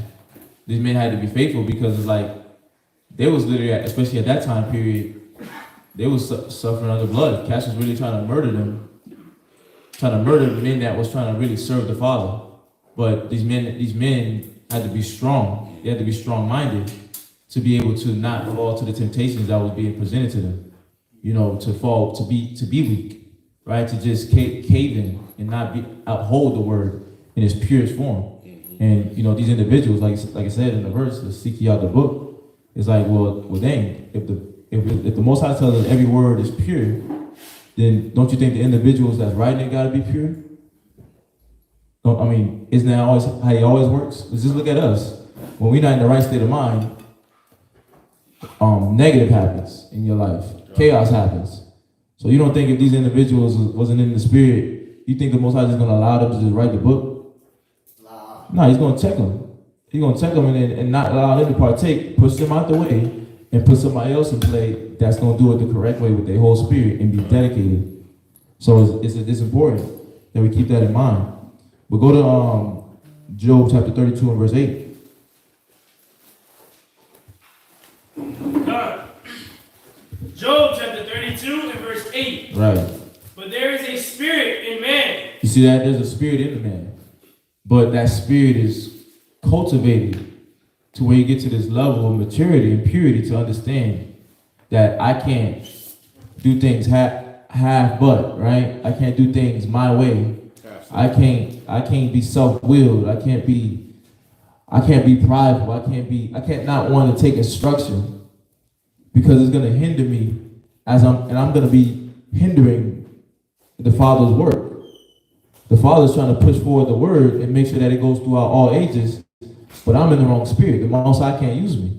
These men had to be faithful because it's like they was literally, especially at that time period, they was suffering under blood. Cash was really trying to murder them, trying to murder the men that was trying to really serve the Father. But these men had to be strong. They had to be strong-minded to be able to not fall to the temptations that was being presented to them. To be weak, right? To just cave in and not uphold the word in its purest form. And these individuals, like I said in the verse, to seek ye out the book, it's like, well, dang, if the Most High tells us every word is pure, then don't you think the individuals that's writing it got to be pure? Isn't that always how he always works? Let's just look at us. When we're not in the right state of mind, negative happens in your life. Chaos happens. So you don't think if these individuals wasn't in the spirit, you think the Most High is just going to allow them to just write the book? No, he's going to check them. He's going to check them and not allow them to partake, push them out the way, and put somebody else in play that's going to do it the correct way with their whole spirit and be dedicated. So it's important that we keep that in mind. But go to Job chapter 32 and verse 8. Job chapter 32 and verse 8. Right. But there is a spirit in man. You see that? There's a spirit in the man. But that spirit is cultivated to where you get to this level of maturity and purity to understand that I can't do things half but, right? I can't do things my way. I can't be self-willed. I can't be prideful. I can't not want to take instruction because it's gonna hinder me I'm gonna be hindering the Father's work. The Father's trying to push forward the word and make sure that it goes throughout all ages, but I'm in the wrong spirit. The Most High can't use me.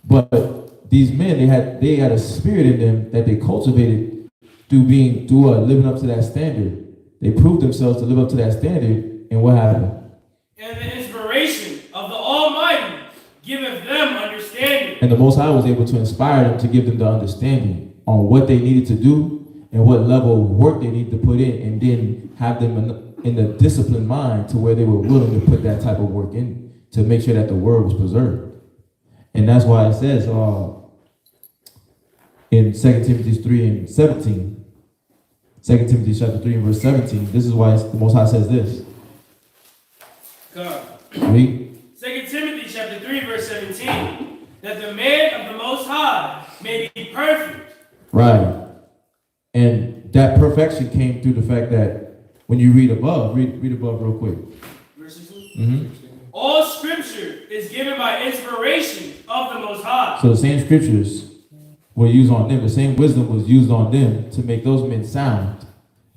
But these men, they had a spirit in them that they cultivated through living up to that standard. They proved themselves to live up to that standard, and what happened? And the inspiration of the Almighty giveth them understanding. And the Most High was able to inspire them to give them the understanding on what they needed to do and what level of work they needed to put in, and then have them in a disciplined mind to where they were willing to put that type of work in to make sure that the word was preserved. And that's why it says in 2 Timothy 3 and 17, 2 Timothy chapter 3 and verse 17, this is why the Most High says this. God. Read. 2 Timothy chapter 3 verse 17, that the man of the Most High may be perfect. Right. And that perfection came through the fact that when you read above, read above real quick. Verse 16. Mm-hmm. All scripture is given by inspiration of the Most High. So the same scriptures were used on them. The same wisdom was used on them to make those men sound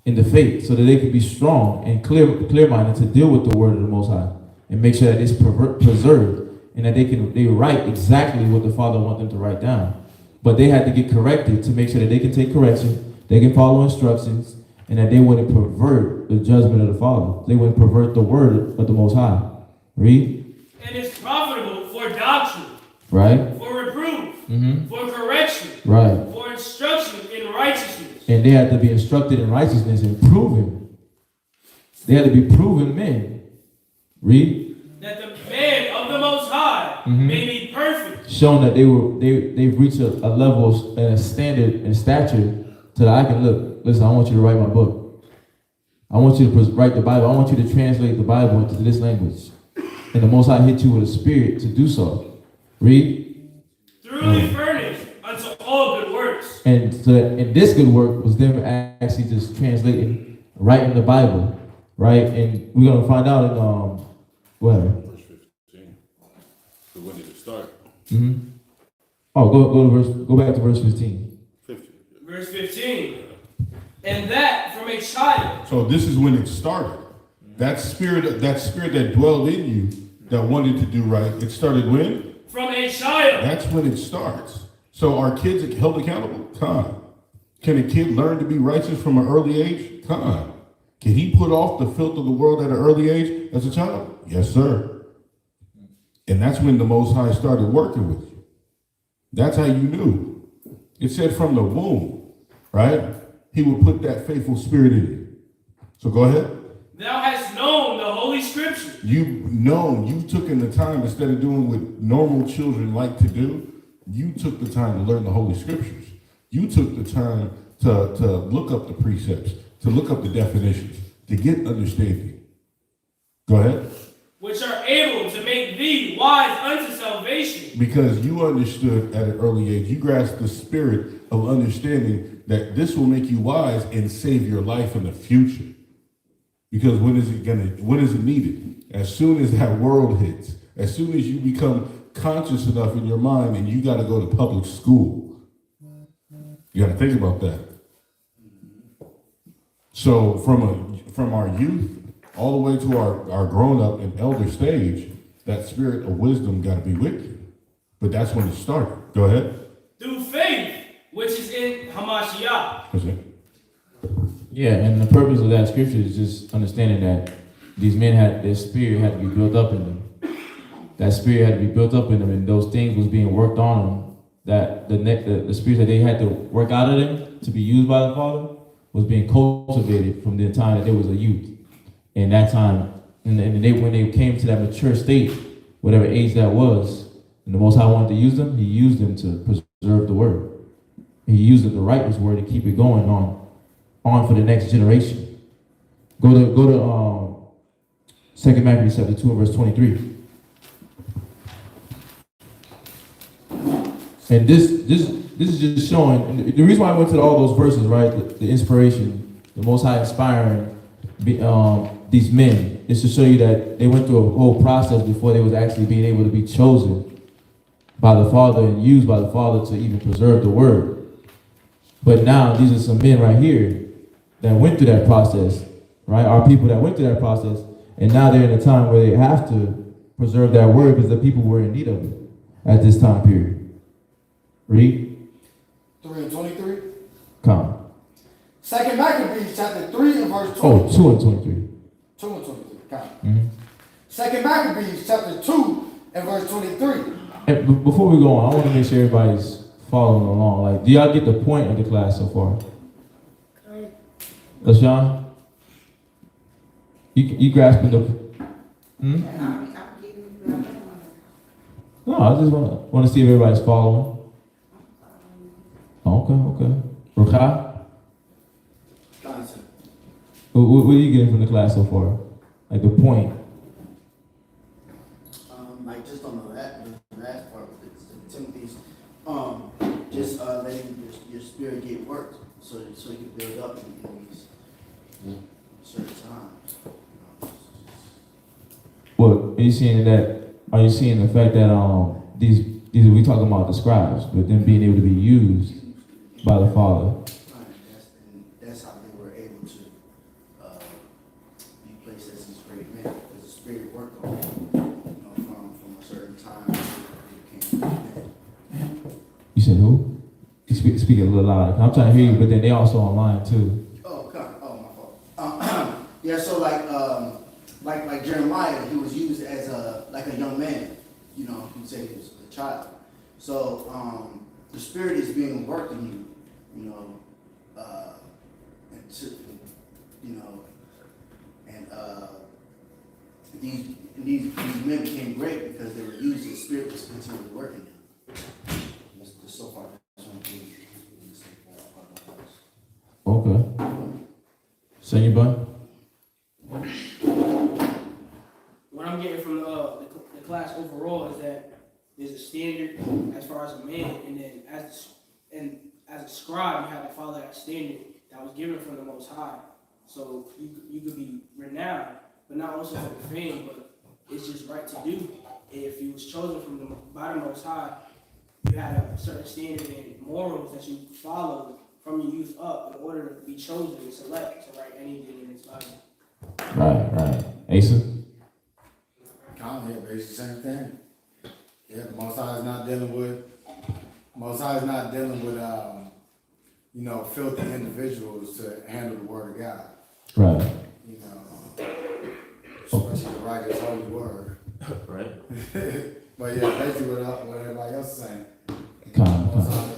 in the faith so that they could be strong and clear-minded to deal with the word of the Most High and make sure that it's preserved and that they write exactly what the Father wants them to write down. But they had to get corrected to make sure that they can take correction, they can follow instructions, and that they wouldn't pervert the judgment of the Father. They wouldn't pervert the word of the Most High. Read. And it's profitable for doctrine. Right. For reproof. Mm-hmm. For correction. Right. For instruction in righteousness. And they had to be instructed in righteousness and proven. They had to be proven men. Read. That the man of the Most High may be perfect. Showing that they've reached a level and a standard and stature so that I can listen, I want you to write my book. I want you to write the Bible. I want you to translate the Bible into this language. And the Most High hit you with a spirit to do so. Read. Thoroughly furnished unto all good works. And this good work was them actually just translating, writing the Bible, right? And we're gonna find out in Verse 15. So when did it start? Mm-hmm. Oh, go back to verse 15. 15. Verse 15. And that from a child. So this is when it started. That spirit that dwelled in you that wanted to do right, it started when? From a child. That's when it starts. So are kids held accountable? Time. Can a kid learn to be righteous from an early age? Time. Can he put off the filth of the world at an early age as a child? Yes, sir. And that's when the Most High started working with you. That's how you knew. It said from the womb, right? He would put that faithful spirit in you. So go ahead. Thou hast known the Holy Scripture. You took in the time, instead of doing what normal children like to do, you took the time to learn the Holy Scriptures. You took the time to look up the precepts, to look up the definitions, to get understanding. Go ahead. Which are able to make thee wise unto salvation. Because you understood at an early age, you grasped the spirit of understanding that this will make you wise and save your life in the future. Because when is it needed? As soon as that world hits, as soon as you become conscious enough in your mind and you got to go to public school, you got to think about that. So from our youth all the way to our grown up and elder stage, that spirit of wisdom got to be with you. But that's when it started. Go ahead. Through faith, which is in Hamashiach. That's it. Yeah, and the purpose of that scripture is just understanding that these men had their spirit had to be built up in them. That spirit had to be built up in them, and those things was being worked on them. That the spirit that they had to work out of them to be used by the Father was being cultivated from the time that they was a youth. And that time, and they when they came to that mature state, whatever age that was, and the Most High wanted to use them, He used them to preserve the word. He used the righteous word to keep it going on for the next generation. Go to 2 Maccabees chapter 2 and verse 23. And this is just showing, and the reason why I went to all those verses, right? The inspiration, the Most High inspiring these men, is to show you that they went through a whole process before they was actually being able to be chosen by the Father and used by the Father to even preserve the word. But now these are some men right here that went through that process, right? Our people that went through that process, and now they're in a time where they have to preserve that word because the people were in need of it at this time period. Read. 3 and 23. Come. 2 Maccabees chapter 3 and verse 20. Oh, 2 and 23. 2 and 23. Come. Mm-hmm. 2 Maccabees chapter 2 and verse 23. And before we go on, I want to make sure everybody's following along. Like, do y'all get the point of the class so far? LaShawn? You grasping the... Hmm? No, I just want to see if everybody's following. Okay. Rucha? Concept. What are you getting from the class so far? Like the point? Like just on the last part with Timothy's, just letting your spirit get worked so you can build up in these certain times. What are you seeing that? Are you seeing the fact that these we talking about the scribes, but them being able to be used by the Father? That's how they were able to be placed as these great men, because the spirit worked on them, from a certain time they became men. You said who? You speak a little louder. I'm trying to hear you, but then they also online too. Oh, God. Oh, my fault. Yeah, so like Jeremiah, he was used as a young man. You could say he was a child. So the spirit is being worked in you, and these men became great because they were used. The spirit was continually working them. That's so far. Okay. Say your bud. What I'm getting from the class overall is that there's a standard as far as a man, and then as a scribe, you have to follow that standard that was given from the Most High. So you could be renowned, but not also for the fame, but it's just right to do. If you was chosen by the Most High, you had a certain standard and morals that you followed from your youth up in order to be chosen and select to write anything in its Bible. Right. Asa? Kind of basically the same thing. Yeah, the Most High is not dealing with filthy individuals to handle the word of God. Right. Especially the righteous holy word. Right. But yeah, basically what everybody else is saying. Come. Most High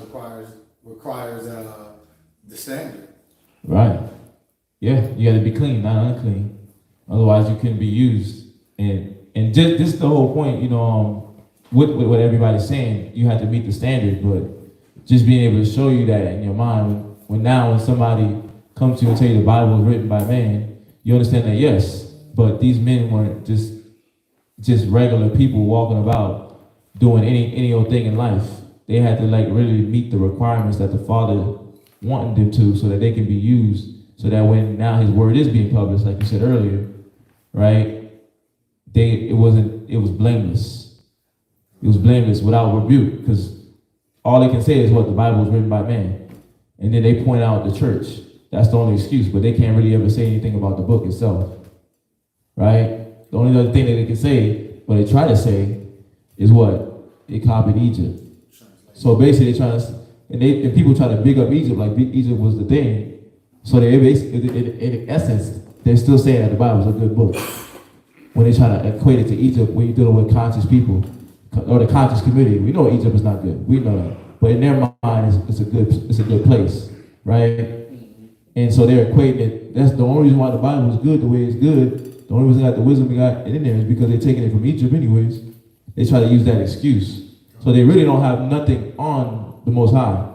requires the standard. Right. Yeah, you got to be clean, not unclean. Otherwise, you couldn't be used. And just this is the whole point, with what everybody's saying, you have to meet the standard, but just being able to show you that in your mind, when somebody comes to you and tell you the Bible was written by man, you understand that, yes, but these men weren't just regular people walking about doing any old thing in life. They had to really meet the requirements that the Father wanted them to, so that they can be used, so that when now His word is being published, like you said earlier, right? It was blameless. It was blameless without rebuke, because all they can say is what the Bible was written by man. And then they point out the church. That's the only excuse, but they can't really ever say anything about the book itself. Right? The only other thing that they can say, what they try to say, is what? They copied Egypt. So basically and people try to big up Egypt like Egypt was the thing. So they basically, in essence, they're still saying that the Bible is a good book. When they try to equate it to Egypt, when you're dealing with conscious people or the conscious community, we know Egypt is not good. We know that, but in their mind, it's a good place, right? And so they're equating it. That's the only reason why the Bible is good the way it's good. The only reason that the wisdom we got in there is because they're taking it from Egypt anyways. They try to use that excuse. So they really don't have nothing on the Most High.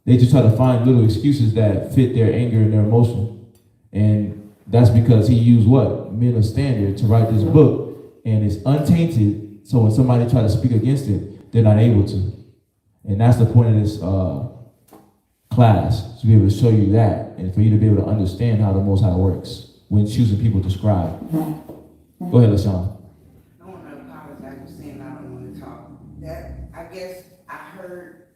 They just try to find little excuses that fit their anger and their emotion. And that's because he used what? Men of standard to write this book. And it's untainted. So when somebody try to speak against it, they're not able to. And that's the point of this class, to be able to show you that. And for you to be able to understand how the Most High works when choosing people to scribe. Go ahead, LaShawn. I want to apologize for saying I don't want to talk. That, I guess I heard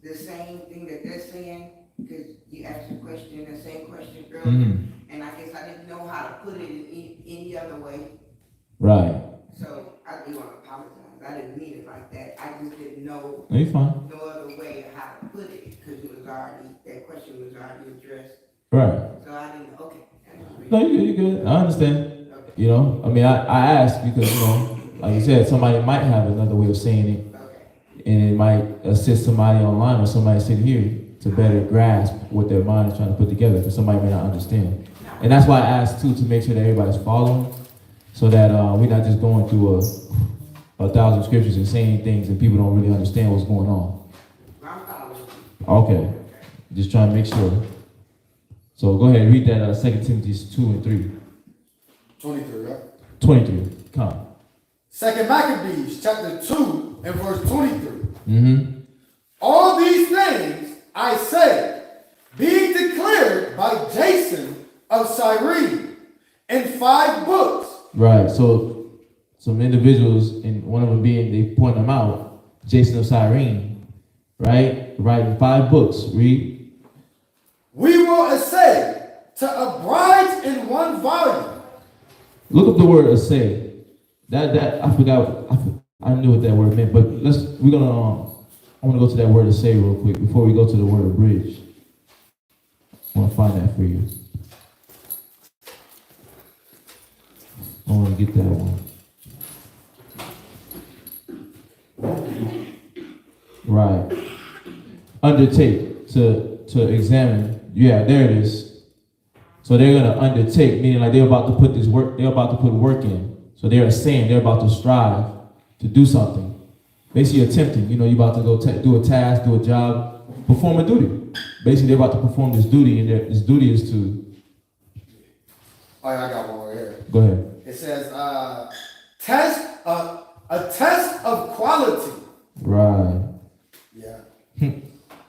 the same thing that they're saying, because you asked the question, the same question earlier, and I guess I didn't know how to put it in any other way. Right. So I do want to apologize. I didn't mean it like that. I just didn't know No, you're fine. no other way of how to put it, because it was already, that question was already addressed. Right. So I didn't know, okay. No, you're good. I understand. Okay. You know, I mean, I asked because, you know, like you said, somebody might have another way of saying it. Okay. And it might assist somebody online or somebody sitting here to better grasp what their mind is trying to put together, because somebody may not understand. And that's why I asked too, to make sure that everybody's following, so that we're not just going through a thousand scriptures and saying things and people don't really understand what's going on. I'm following. Okay, just trying to make sure. So go ahead and read that 2 Timothy 2 and 3. 23, right? 23, come. 2 Maccabees, chapter 2, and verse 23. Mm-hmm. All these things I say, being declared by Jason of Cyrene in 5 books. Right, so some individuals, and one of them being, they point them out, Jason of Cyrene, right? Writing 5 books, read. We will essay to abridge in 1 volume. Look up the word assay. That I forgot. I knew what that word meant, but we're gonna. I want to go to that word assay real quick before we go to the word abridge. I want to find that for you. I want to get that one. Right. Undertake to examine. Yeah, there it is. So they're gonna undertake, meaning like they're about to put this work. They're about to put work in. So they're saying they're about to strive to do something. Basically attempting. You know, you're about to go do a task, do a job, perform a duty. Basically, they're about to perform this duty, and this duty is to. Oh yeah, I got one right here. Go ahead. It says, a test of quality. Right. Yeah.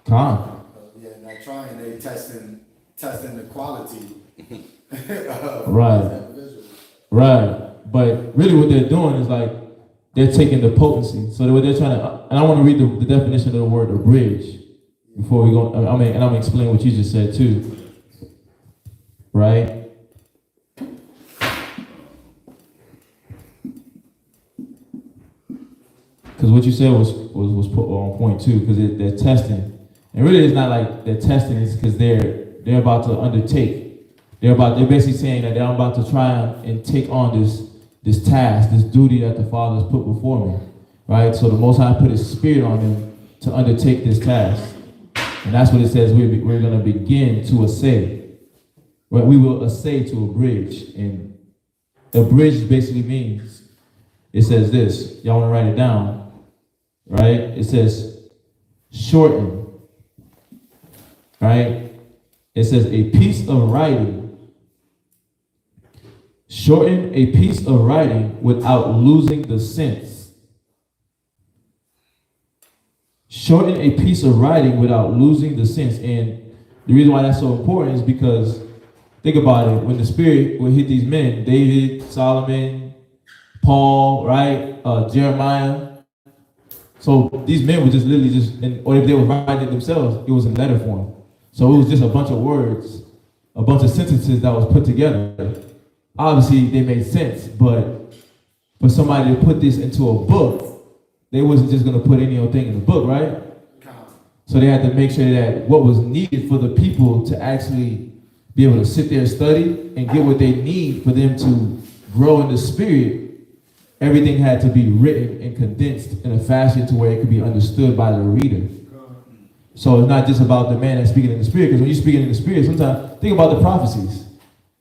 Con. Yeah, not trying, they testing the quality. Right. Right. But really what they're doing is like, they're taking the potency. So what they're trying to, and I want to read the definition of the word abridge before we go, and I'm going to explain what you just said too. Right? Because what you said was put on point too, because they're testing. And really it's not like they're testing, it's because they're about to undertake. They're basically saying that they're about to try and take on this task, this duty that the Father has put before me. Right? So the Most High put his spirit on them to undertake this task. And that's what it says we're going to begin to assay. Right? We will assay to abridge. And abridge basically means, it says this. Y'all want to write it down. Right? It says shorten. Right? It says a piece of writing. Shorten a piece of writing without losing the sense. Shorten a piece of writing without losing the sense. And the reason why that's so important is because, think about it, when the Spirit will hit these men, David, Solomon, Paul, right, Jeremiah. So these men were just literally or if they were writing it themselves, it was in letter form. So it was just a bunch of words, a bunch of sentences that was put together. Obviously, they made sense, but for somebody to put this into a book, they wasn't just going to put any old thing in the book, right? So they had to make sure that what was needed for the people to actually be able to sit there and study and get what they need for them to grow in the spirit, everything had to be written and condensed in a fashion to where it could be understood by the reader. So it's not just about the man that's speaking in the spirit, because when you're speaking in the spirit, sometimes think about the prophecies.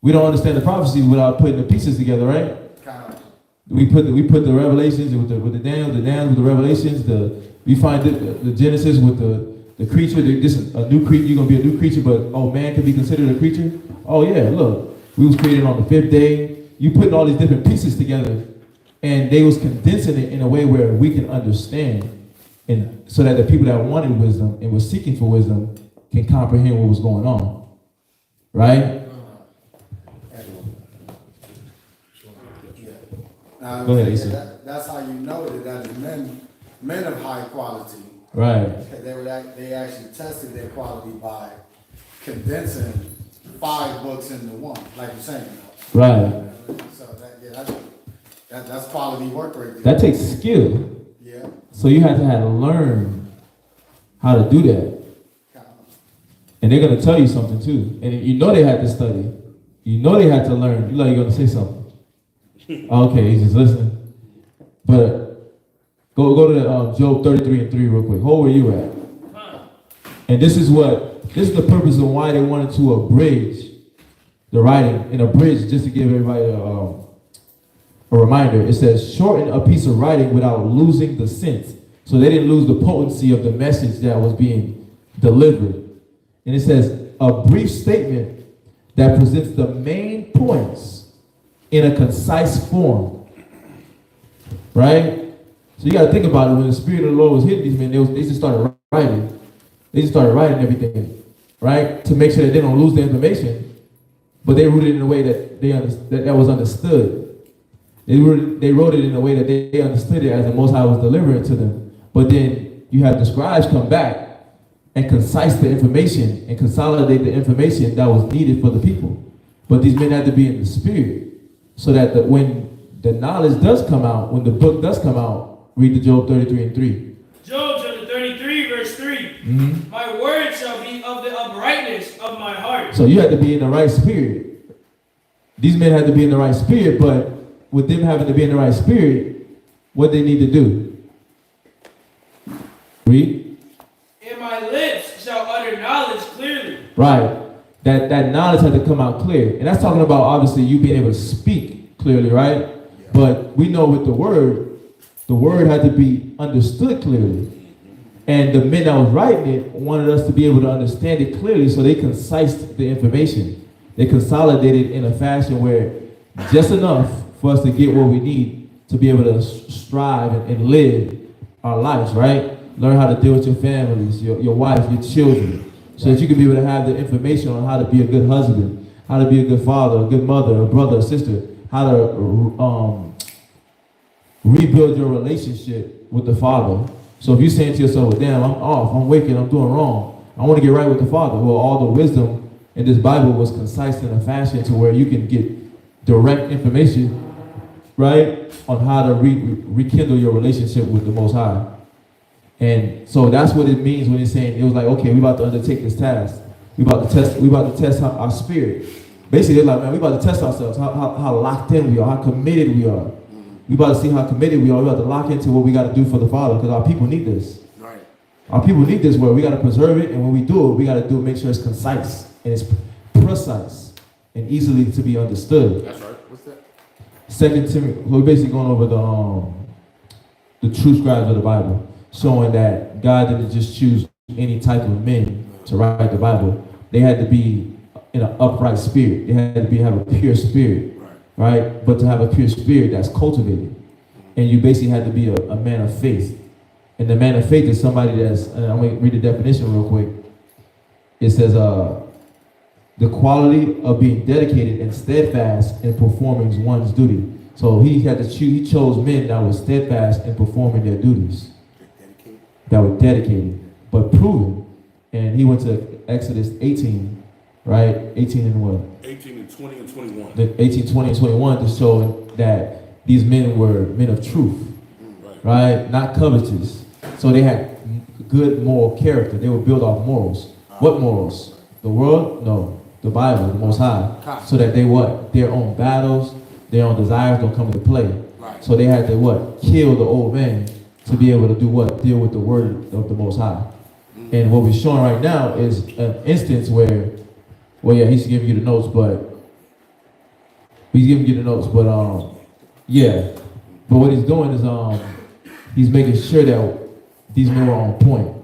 We don't understand the prophecies without putting the pieces together, right? We put the revelations with the Daniel with the revelations. We find the Genesis with the creature. This is a new creature. You're gonna be a new creature, but oh, man can be considered a creature. Oh yeah, look, we was created on the 5th day. You putting all these different pieces together, and they was condensing it in a way where we can understand, and so that the people that wanted wisdom and was seeking for wisdom can comprehend what was going on, right? Go ahead, Issa. That's how you know that as men of high quality. Right. They actually tested their quality by condensing 5 books into one, like you're saying. Right. So that's quality work right there. That takes skill. Yeah. So you have to learn how to do that. And they're gonna tell you something too. And you know they had to study. You know they had to learn. You know you're gonna say something. Okay, he's just listening. But go to Job 33:3 real quick. Hold where you at. And this is the purpose of why they wanted to abridge the writing. In a bridge, just to give everybody a reminder, it says shorten a piece of writing without losing the sense. So they didn't lose the potency of the message that was being delivered. And it says a brief statement that presents the main points in a concise form. Right? So you got to think about it. When the Spirit of the Lord was hitting these men, they just started writing. They just started writing everything, right? To make sure that they don't lose the information, but they wrote it in a way that that was understood. They wrote it in a way that they understood it as the Most High was delivering it to them. But then you have the scribes come back and concise the information and consolidate the information that was needed for the people. But these men had to be in the Spirit, so that when the knowledge does come out, when the book does come out, read the Job 33:3. Job chapter 33, verse 3. Mm-hmm. My word shall be of the uprightness of my heart. So you had to be in the right spirit. These men had to be in the right spirit, but with them having to be in the right spirit, what they need to do? Read. And my lips shall utter knowledge clearly. Right. That knowledge had to come out clear. And that's talking about obviously you being able to speak clearly, right? Yeah. But we know with the word had to be understood clearly. And the men that was writing it wanted us to be able to understand it clearly, so they concised the information. They consolidated in a fashion where just enough for us to get what we need to be able to strive and live our lives, right? Learn how to deal with your families, your wife, your children, so that you can be able to have the information on how to be a good husband, how to be a good father, a good mother, a brother, a sister, how to rebuild your relationship with the Father. So if you're saying to yourself, well, damn, I'm off, I'm wicked, I'm doing wrong, I want to get right with the Father. Well, all the wisdom in this Bible was concise in a fashion to where you can get direct information, right, on how to rekindle your relationship with the Most High. And so that's what it means when it's saying, it was like, okay, we about to undertake this task. We about to test our spirit. Basically, they're like, man, we about to test ourselves, how locked in we are, how committed we are. We about to see how committed we are. We about to lock into what we got to do for the Father, because our people need this. Right. Our people need this word. We got to preserve it, and when we do it, we got to do it, make sure it's concise and it's precise and easily to be understood. That's right. What's that? 2 Timothy. We're basically going over the true scribes of the Bible, showing that God didn't just choose any type of men to write the Bible. They had to be in an upright spirit. They had to have a pure spirit. Right? But to have a pure spirit that's cultivated. And you basically had to be a man of faith. And the man of faith is somebody that's, I'm going to read the definition real quick. It says, the quality of being dedicated and steadfast in performing one's duty. So he chose men that were steadfast in performing their duties. That were dedicated, but proven. And he went to Exodus 18, right? 18 and what? 18 and 20 and 21. 18, 20, and 21 to show that these men were men of truth, right? Not covetous, So they had good moral character. They were built off morals. What morals? The world? No. The Bible, the Most High. So that they what? Their own battles, their own desires don't come into play. Right. So they had to what? Kill the old man to be able to do what? Deal with the word of the Most High. And what we're showing right now is an instance where, well, yeah, he's giving you the notes, but yeah. But what he's doing is he's making sure that these men were on point.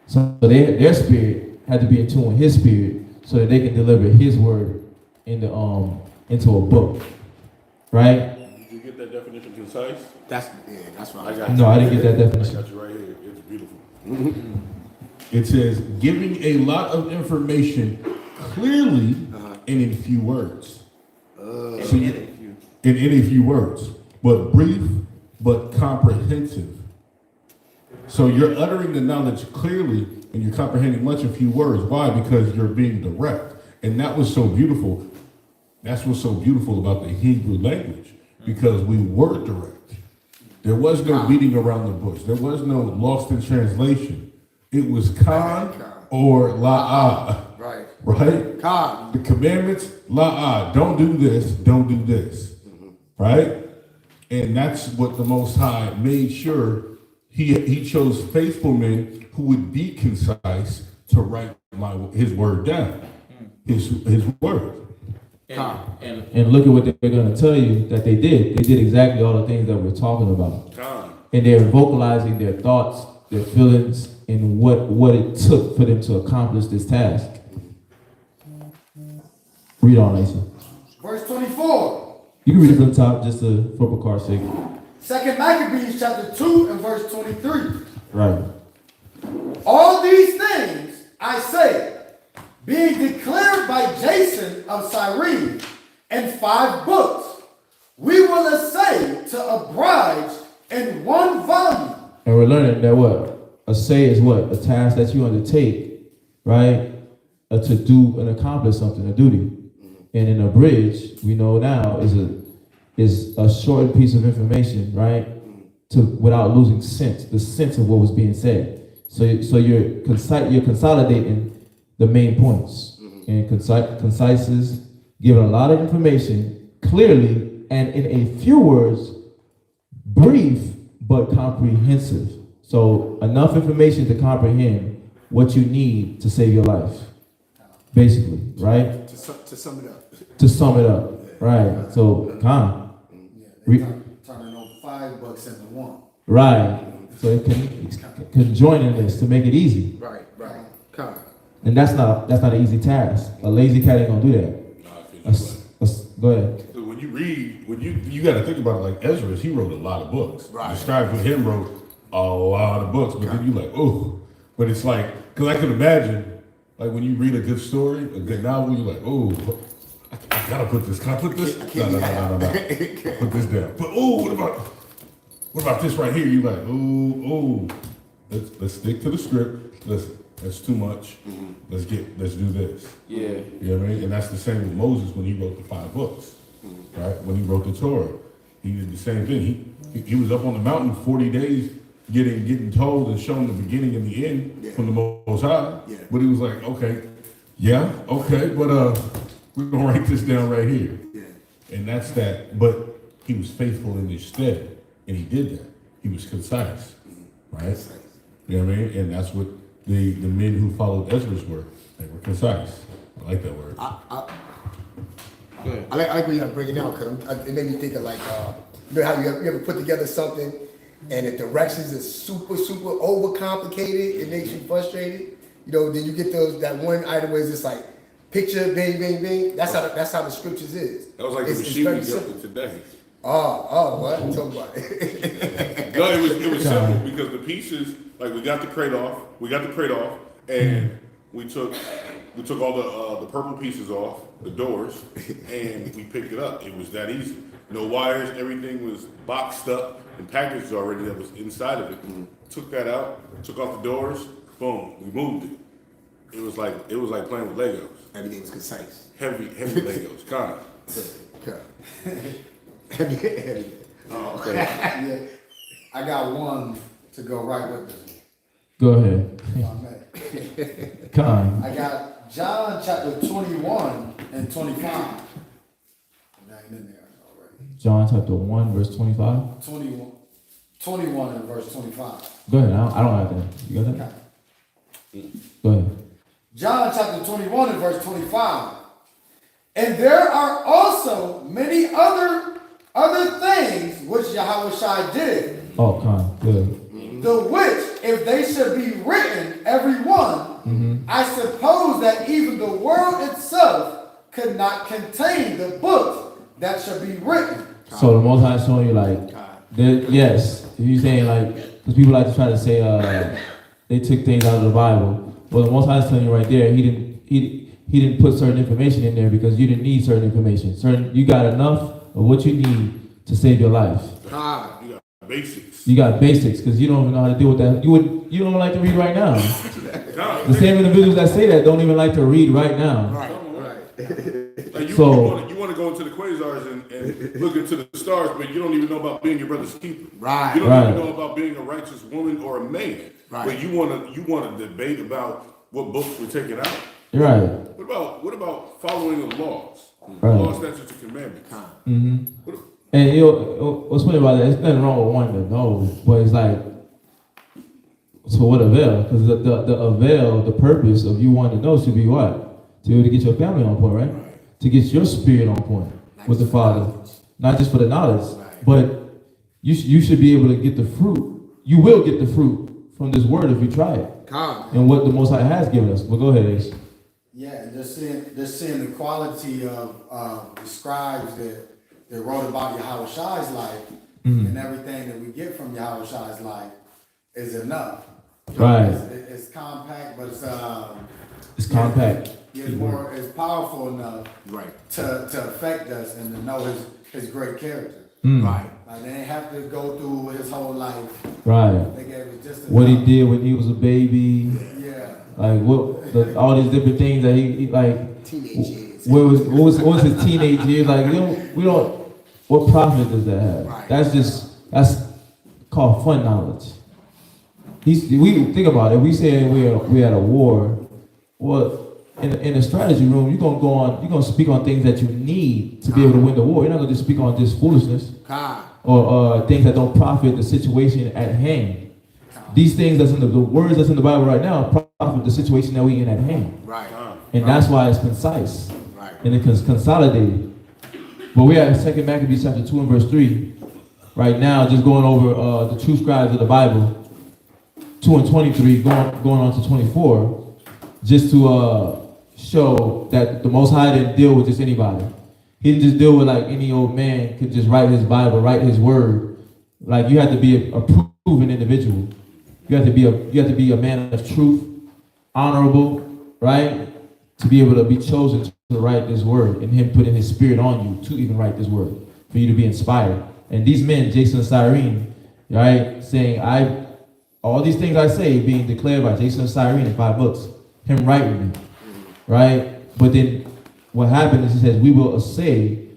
So their spirit had to be in tune with his spirit so that they can deliver his word into a book. Right? Did you get that definition concise? That's right. I got No, I didn't get that definition. I got you right here. It's beautiful. It says giving a lot of information clearly and in few words. So in any few words, but brief, but comprehensive. So you're uttering the knowledge clearly and you're comprehending much in few words. Why? Because you're being direct. And that was so beautiful. That's what's so beautiful about the Hebrew language, because we were direct. There was no beating around the bush. There was no lost in translation. It was Khan or La'ah. Right. Right? Khan. The commandments, La'ah. Don't do this, don't do this. Right? And that's what the Most High made sure he chose faithful men who would be concise to write his word down. His word. And look at what they're going to tell you that they did. They did exactly all the things that we're talking about. And they're vocalizing their thoughts, their feelings, and what it took for them to accomplish this task. Read on, Lacey. Verse 24. You can read it from the top just for Bakar's sake. 2 Maccabees chapter 2 and verse 23. Right. All these things I say, being declared by Jason of Cyrene in 5 books, we will essay to oblige in 1 volume. And we're learning that what? Essay is what? A task that you undertake, right? To do and accomplish something, a duty. And in a bridge, we know now is a short piece of information, right? Without losing the sense of what was being said. So you're consolidating the main points. And concise is giving a lot of information clearly and in a few words, brief but comprehensive. So enough information to comprehend what you need to save your life, basically, right? To sum it up. To sum it up, right? So, Turning over 5 books into 1. right. So it can join in this to make it easy. Right. And that's not an easy task. A lazy cat ain't gonna do that. Go ahead. So when you read, you got to think about it like Ezra. He wrote a lot of books. Right. The scribes with him wrote a lot of books, but then you like, oh. But it's like, because I can imagine, like when you read a good story, a good novel, you're like, oh, I gotta put this. Can I put this? No. Put this down. But what about this right here? You like, oh. Let's stick to the script. That's too much. Let's do this. Yeah. You know what I mean? And that's the same with Moses when he wrote the 5 books, right? When he wrote the Torah, he did the same thing. He was up on the mountain 40 days getting told and shown the beginning and the end from the Most High. Yeah. But he was like, okay, but we're gonna write this down right here. Yeah. And that's that. But he was faithful in his stead, and he did that. He was concise, right? You know what I mean? And that's what the men who followed Ezra's were. They were concise. I like that word. I like when you bring it out, because it made me think of like, you know how you ever put together something and the directions is super overcomplicated, it makes you frustrated. You know, then you get that one item where it's just like picture, bang, bang, bang. That's how the scriptures is. That was like the machine we got today. What? Talk about it. No, it was simple because the pieces, like we got the crate off, and we took all the purple pieces off the doors, and we picked it up. It was that easy. No wires, everything was boxed up and packaged already that was inside of it. Took that out, took off the doors, boom, we moved it. It was like playing with Legos. Everything was concise. Heavy Legos, kind of. Heavy. Oh, yeah. I got one to go right with this. Go ahead. Amen. Con. I got John chapter 21 and 25. That ain't in there already. John chapter 1, verse 25. 21 and verse 25. Go ahead. I don't have that. You got that? Go ahead. John chapter 21 and verse 25. And there are also many other things which Yahweh did, Oh, con. Good. the which, if they should be written, every one, I suppose that even the world itself could not contain the books that should be written. So the Most High is showing you like, yes, he's saying like, because people like to try to say they took things out of the Bible. Well, the Most High is telling you right there, he didn't put certain information in there because you didn't need certain information. You got enough of what you need to save your life. You got basics. You got basics because you don't even know how to deal with that. You don't like to read right now. The same individuals that say that don't even like to read right now. Right. Like So- you want to go into the quasars and look into the stars, but you don't even know about being your brother's keeper. Right. You don't Right. even know about being a righteous woman or a man. Right. But you want to debate about what books were taken out. Right. What about following the laws? Right. Laws, statutes, and commandments. What- And what's funny about that? There's nothing wrong with wanting to know, but it's like, so what avail? Because the avail, the purpose of you wanting to know should be what? To be able to get your family on point, right? To get your spirit on point with the Father, not just for the knowledge, but you should be able to get the fruit. You will get the fruit from this word if you try it, and what the Most High has given us. But go ahead, Ace. Yeah, and just seeing the quality of the scribes that wrote about Yahweh Shai's life and everything that we get from Yahweh Shai's life is enough. Right. It's compact, but It's compact. it's powerful enough Right. to affect us and to know his great character. Right. Like they didn't have to go through his whole life. Right. They gave us just What he enough. did when he was a baby, Yeah. like all these different things that he like. Teenage years. What was his teenage years like? We don't. What profit does that have? Right. That's called fun knowledge. We think about it. We say we at a war. Well, in the strategy room, you're gonna speak on things that you need to be able to win the war. You're not gonna just speak on just foolishness or things that don't profit the situation at hand. These things the words that's in the Bible right now profit the situation that we in at hand. Right. And that's why it's concise. Right. And it's consolidated. But we're at 2 Maccabees chapter 2 and verse 3. Right now, just going over the true scribes of the Bible. 2 and 23, going on to 24. Just to show that the Most High didn't deal with just anybody. He didn't just deal with like any old man could just write his Bible, write his word. Like you have to be a proven individual. You have to be a man of truth, honorable, right? To be able to be chosen to write this word, and him putting his spirit on you to even write this word, for you to be inspired. And these men, Jason and Cyrene, right, saying, all these things I say being declared by Jason and Cyrene in 5 books, him writing them, right? But then what happened is he says, we will assay,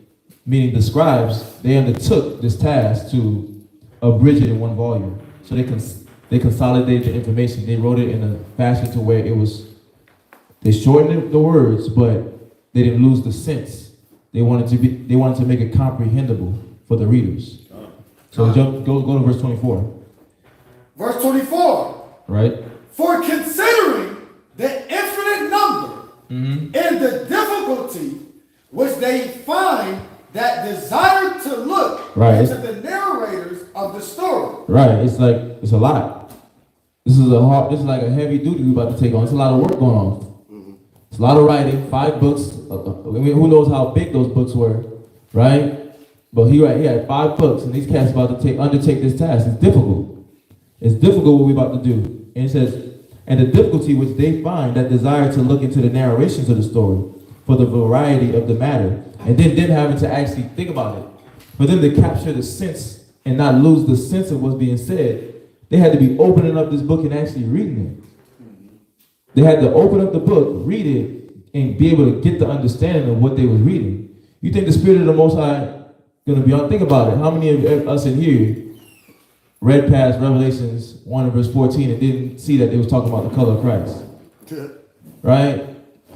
meaning the scribes, they undertook this task to abridge it in 1 volume. So they consolidated the information. They wrote it in a fashion to where it was, they shortened the words, but they didn't lose the sense. They wanted to make it comprehensible for the readers. So go to verse 24. Verse 24. Right? For considering the infinite number Mm-hmm. and the difficulty which they find that desire to look Right. into the narrators of the story. Right. It's a lot. This is like a heavy duty we're about to take on. It's a lot of work going on. It's a lot of writing, 5 books. I mean, who knows how big those books were, right? But he had 5 books, and these cats about to undertake this task. It's difficult. It's difficult what we're about to do. And it says, and the difficulty which they find that desire to look into the narrations of the story for the variety of the matter, and then them having to actually think about it. For them to capture the sense and not lose the sense of what's being said, they had to be opening up this book and actually reading it. They had to open up the book, read it, and be able to get the understanding of what they were reading. You think the Spirit of the Most High gonna be on? Think about it. How many of us in here read past Revelations 1 and verse 14 and didn't see that they was talking about the color of Christ. Right?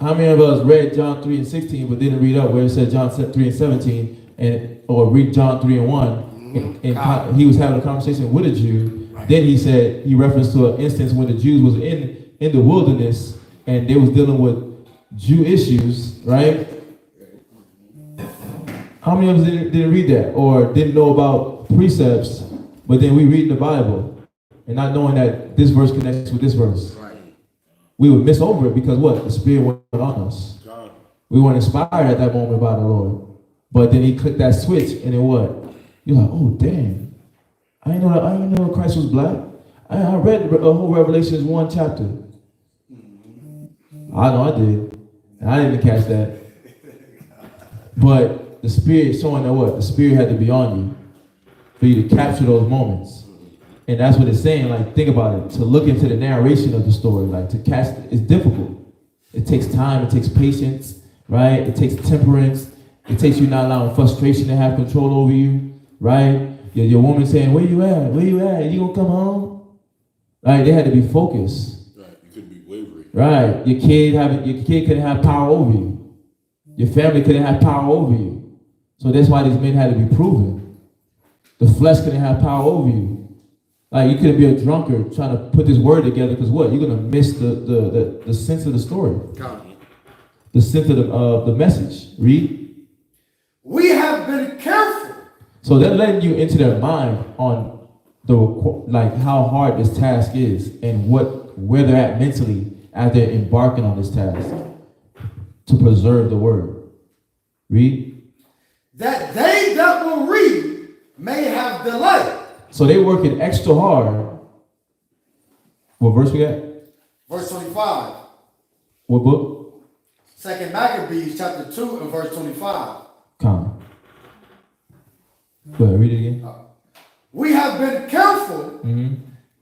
How many of us read John 3 and 16 but didn't read up where it said John 3 and 17 or read John 3 and 1 and he was having a conversation with a Jew. Then he referenced to an instance when the Jews was in the wilderness and they was dealing with Jew issues, right? How many of us didn't read that or didn't know about precepts, but then we read the Bible and not knowing that this verse connects with this verse? Right. We would miss over it because what? The Spirit went on us. We weren't inspired at that moment by the Lord. But then he clicked that switch and then what? You're like, oh, damn. I didn't know Christ was black. I read the whole Revelations 1 chapter. I know I did. And I didn't catch that. But the Spirit showing that what? The Spirit had to be on you for you to capture those moments. And that's what it's saying. Like, think about it. To look into the narration of the story, like to catch it's difficult. It takes time. It takes patience, right? It takes temperance. It takes you not allowing frustration to have control over you, right? Your woman saying, where you at? Where you at? You gonna come home? Right? They had to be focused. Right. You couldn't be wavering. Right. Your kid couldn't have power over you. Your family couldn't have power over you. So that's why these men had to be proven. The flesh couldn't have power over you. Like you couldn't be a drunkard trying to put this word together because what? You're gonna miss the sense of the story. The sense of the message. Read. We have been careful. So they're letting you into their mind on how hard this task is and where they're at mentally as they're embarking on this task to preserve the word. Read. That they that will read may have delight. So they're working extra hard. What verse we got? Verse 25. What book? 2 Maccabees chapter 2 and verse 25. Come. Go ahead, read it again. We have been careful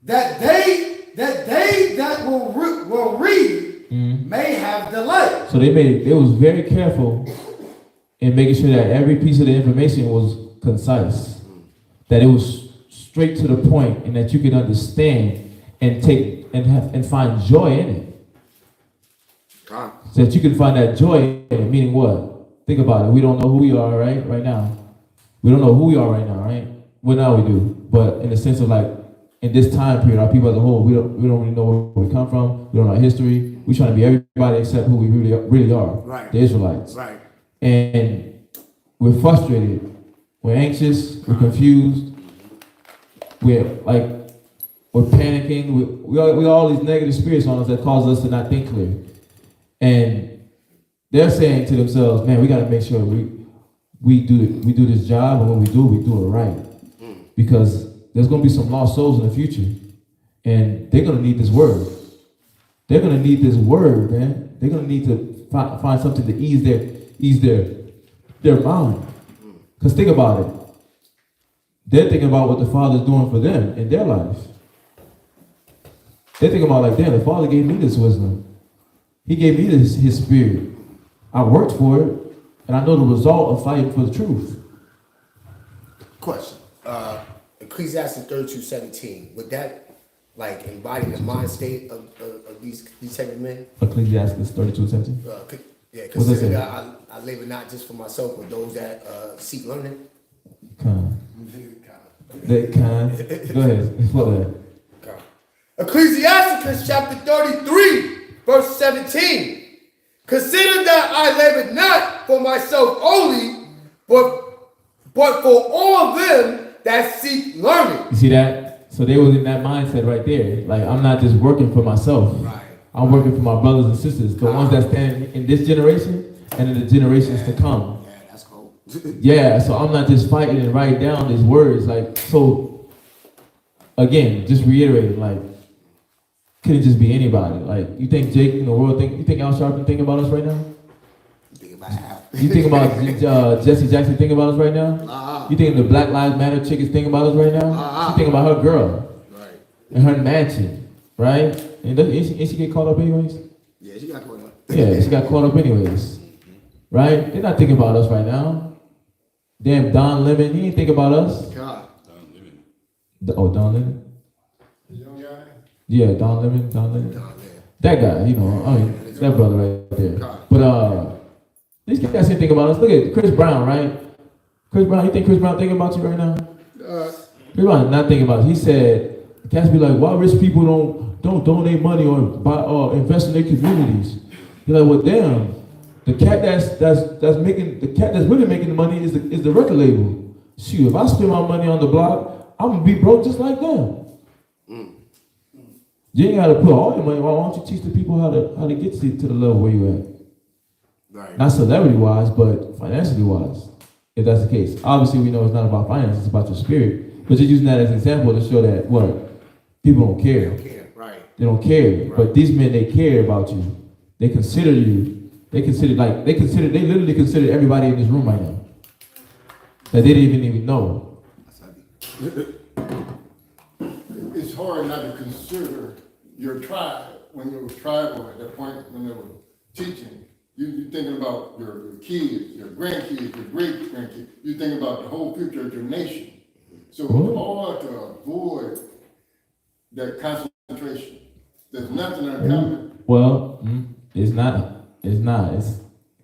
that they that will read may have delight. So they was very careful in making sure that every piece of the information was concise, that it was straight to the point, and that you could understand and take and find joy in it. So that you can find that joy in it, meaning what? Think about it. We don't know who we are right now. We don't know who we are right now, right? Well, now we do. But in the sense of like, in this time period, our people as a whole, we don't really know where we come from. We don't know our history. We're trying to be everybody except who we really are. Right. The Israelites. Right. And we're frustrated. We're anxious. We're confused. We're panicking. We got all these negative spirits on us that cause us to not think clear. And they're saying to themselves, man, we got to make sure we do this job, and when we do it right. Because there's going to be some lost souls in the future, and they're going to need this word. They're going to need this word, man. They're going to need to find something to ease their mind. Because think about it. They're thinking about what the Father's doing for them in their life. They're thinking about like, damn, the Father gave me this wisdom. He gave me his spirit. I worked for it, and I know the result of fighting for the truth. Question. Ecclesiastes 32:17. Would that like embody the mind state of these type of men? Ecclesiastes 32:17. Yeah, What's that because say? I labor not just for myself, but those that seek learning. That kind. Go ahead. Flow that. Ecclesiasticus chapter 33, verse 17. Consider that I labor not for myself only, but for all them that seek learning. You see that? So they was in that mindset right there. Like, I'm not just working for myself. Right. I'm working for my brothers and sisters, the ones that stand in this generation and in the generations to come. Yeah, that's cool. Yeah, so I'm not just fighting and writing down these words. Like, so, again, just reiterating, like, couldn't just be anybody. Like, you think Jake in the world you think Al Sharpton think about us right now? Think about Al. You think about Jesse Jackson think about us right now? You think the Black Lives Matter chick is thinking about us right now? She think about her girl. Right. And her mansion, right? And didn't she get caught up anyways? Yeah, she got caught up. Yeah, she got caught up anyways. Right? They're not thinking about us right now. Damn Don Lemon, he ain't think about us. God. Don Lemon? The young guy? Yeah, Don Lemon. That guy, you know, I mean, that brother right there. But these guys didn't think about us. Look at Chris Brown, right? Chris Brown, you think Chris Brown thinking about you right now? Chris Brown not thinking about it. He said, cats be like, why rich people don't donate money or buy or invest in their communities? You're like, well, damn, the cat that's really making the money is the record label. Shoot, if I spend my money on the block, I'm gonna be broke just like them. You ain't gotta put all your money. Why don't you teach the people how to get to the level where you at? Right. Not celebrity wise, but financially wise. If that's the case, obviously we know it's not about finance; it's about your spirit. But you're using that as an example to show that what people don't care. They don't care, right. They don't care. Right. But these men, they care about you. They consider you. They literally consider everybody in this room right now that they didn't even know. It's hard not to consider your tribe when you were tribal at that point when they were teaching. You're thinking about your kids, your grandkids, your great-grandkids. You're thinking about the whole future of your nation. So it's hard to avoid that concentration. There's nothing uncommon. Well, it's not. It's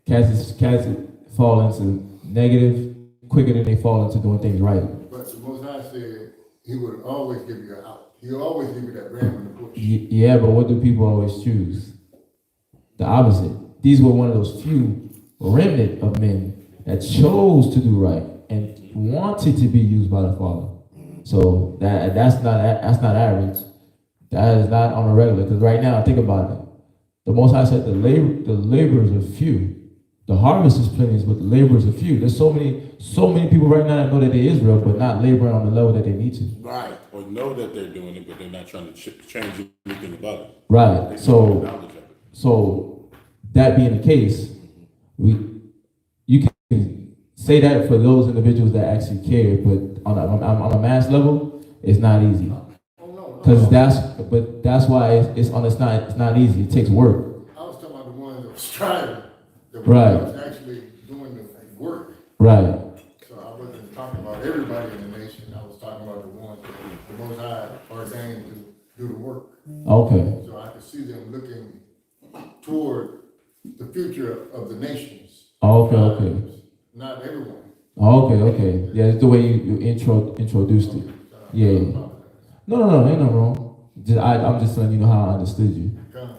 cats fall into negative quicker than they fall into doing things right. But the Most High said he would always give you an out. He'll always give you that ram in the bush. Yeah, but what do people always choose? The opposite. These were one of those few remnant of men that chose to do right and wanted to be used by the Father. So that's not average. That is not on a regular. Because right now, think about it. The Most High said the laborers are few. The harvest is plenty, but the laborers are few. There's so many people right now that know that they're Israel, but not laboring on the level that they need to. Right. Or know that they're doing it, but they're not trying to change anything about it. Right. They So, knowledge of it. so that being the case, you can say that for those individuals that actually care, but on a mass level, it's not easy. Because that's why it's not easy. It takes work. I was talking about the ones that were striving, that Right. was actually doing the work. Right. So I wasn't talking about everybody in the nation. I was talking about the ones that the Most High ordained to do the work. Okay. So I could see them looking toward the future of the nations. Okay. Not everyone. Okay. Yeah, it's the way you introduced it. Yeah. No, ain't no wrong. I'm just letting you know how I understood you.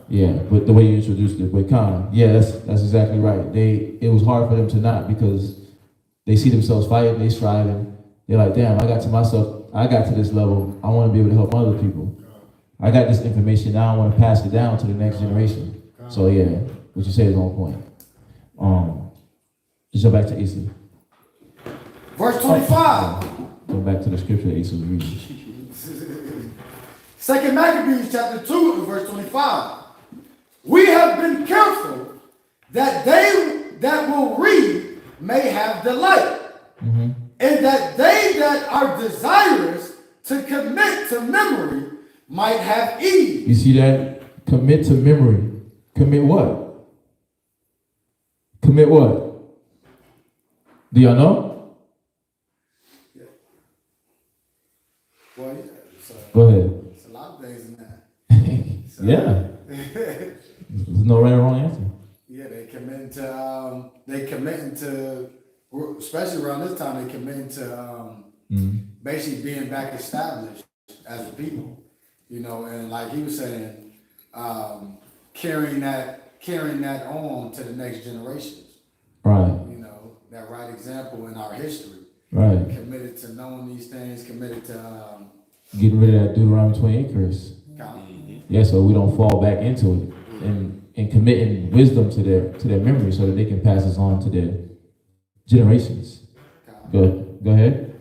Yeah, but the way you introduced it, but yeah, that's exactly right. It was hard for them to not because they see themselves fighting, they striving. They're like, damn, I got to this level. I want to be able to help other people. I got this information now. I want to pass it down to the next generation. So yeah, what you say is on point. Just go back to Asa. Verse 25. Go back to the scripture that Asa was reading. 2 Maccabees chapter 2 and verse 25. We have been careful that they that will read may have delight, and that they that are desirous to commit to memory might have ease. You see that? Commit to memory. Commit what? Commit what? Do y'all know? Well, Go ahead. it's a lot of things in that. Yeah. There's no right or wrong answer. Yeah, they committing to, especially around this time, they committing to basically being back established as a people, and like he was saying, carrying that on to the next generations. Right. That right example in our history. Right. Committed to knowing these things, committed to Getting rid of that Deuteronomy 28 curse. Yeah, so we don't fall back into it. And committing wisdom to their memory so that they can pass this on to their generations. Go ahead.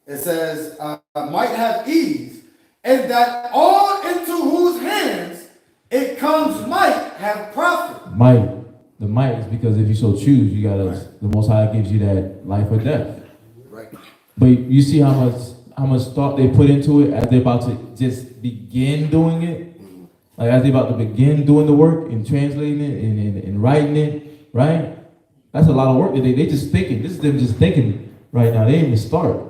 It says, might have ease, and that all into whose hands it comes might have profit. Might. The might is because if you so choose, you gotta, the Most High gives you that life or death. Right. But you see how much thought they put into it as they're about to just begin doing it? Like as they're about to begin doing the work and translating it and writing it, right? That's a lot of work that they just thinking. This is them just thinking right now. They didn't even start.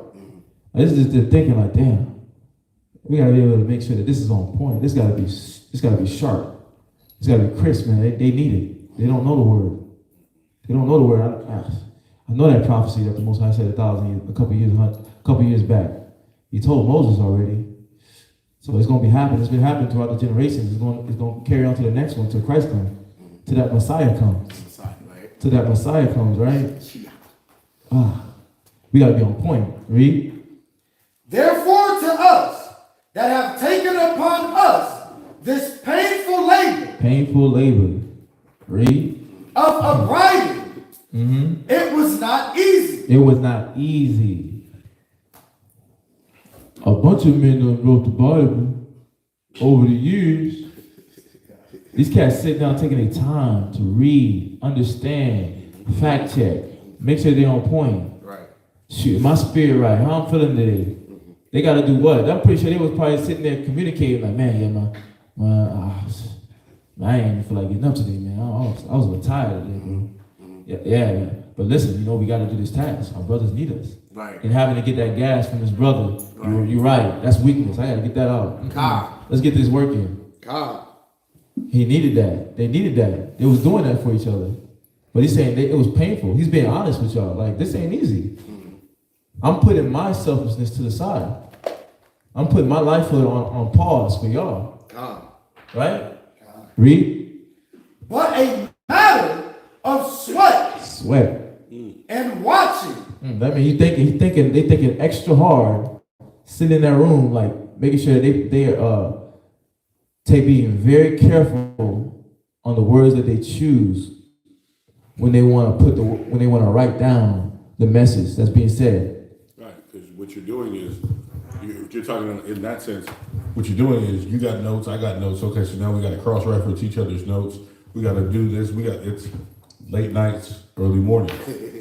This is just thinking like, damn, we gotta be able to make sure that this is on point. This gotta be sharp. It's gotta be crisp, man. They need it. They don't know the word. They don't know the word. I know that prophecy that the Most High said a couple years back. He told Moses already. So it's gonna be happening. It's been happening throughout the generations. It's gonna carry on to the next one, till Christ comes, till that Messiah comes. Till that Messiah comes, right? We gotta be on point. Read. Therefore, to us that have taken upon us this painful labor, Read. of abiding, it was not easy. It was not easy. A bunch of men done wrote the Bible over the years. These cats sit down taking their time to read, understand, fact check, make sure they're on point. Right. Shoot, my spirit right, how I'm feeling today. They gotta do what? I'm pretty sure they was probably sitting there communicating like, man, I ain't even feel like getting up today, man. I was a little tired today, bro. Yeah. But listen, we gotta do this task. Our brothers need us. Right. And having to get that gas from his brother, you're right. That's weakness. I gotta get that out. God. Let's get this working. God. He needed that. They needed that. They was doing that for each other. But he's saying it was painful. He's being honest with y'all. Like, this ain't easy. I'm putting my selfishness to the side. I'm putting my life on pause for y'all. God. Right? God. Read. But a matter of sweat and watching. That means they thinking extra hard, sitting in that room, like making sure they being very careful on the words that they choose when they want to write down the message that's being said. Right, because what you're doing is you're talking in that sense. What you're doing is you got notes, I got notes. Okay, so now we got to cross-reference each other's notes. We got to do this. It's late nights, early mornings,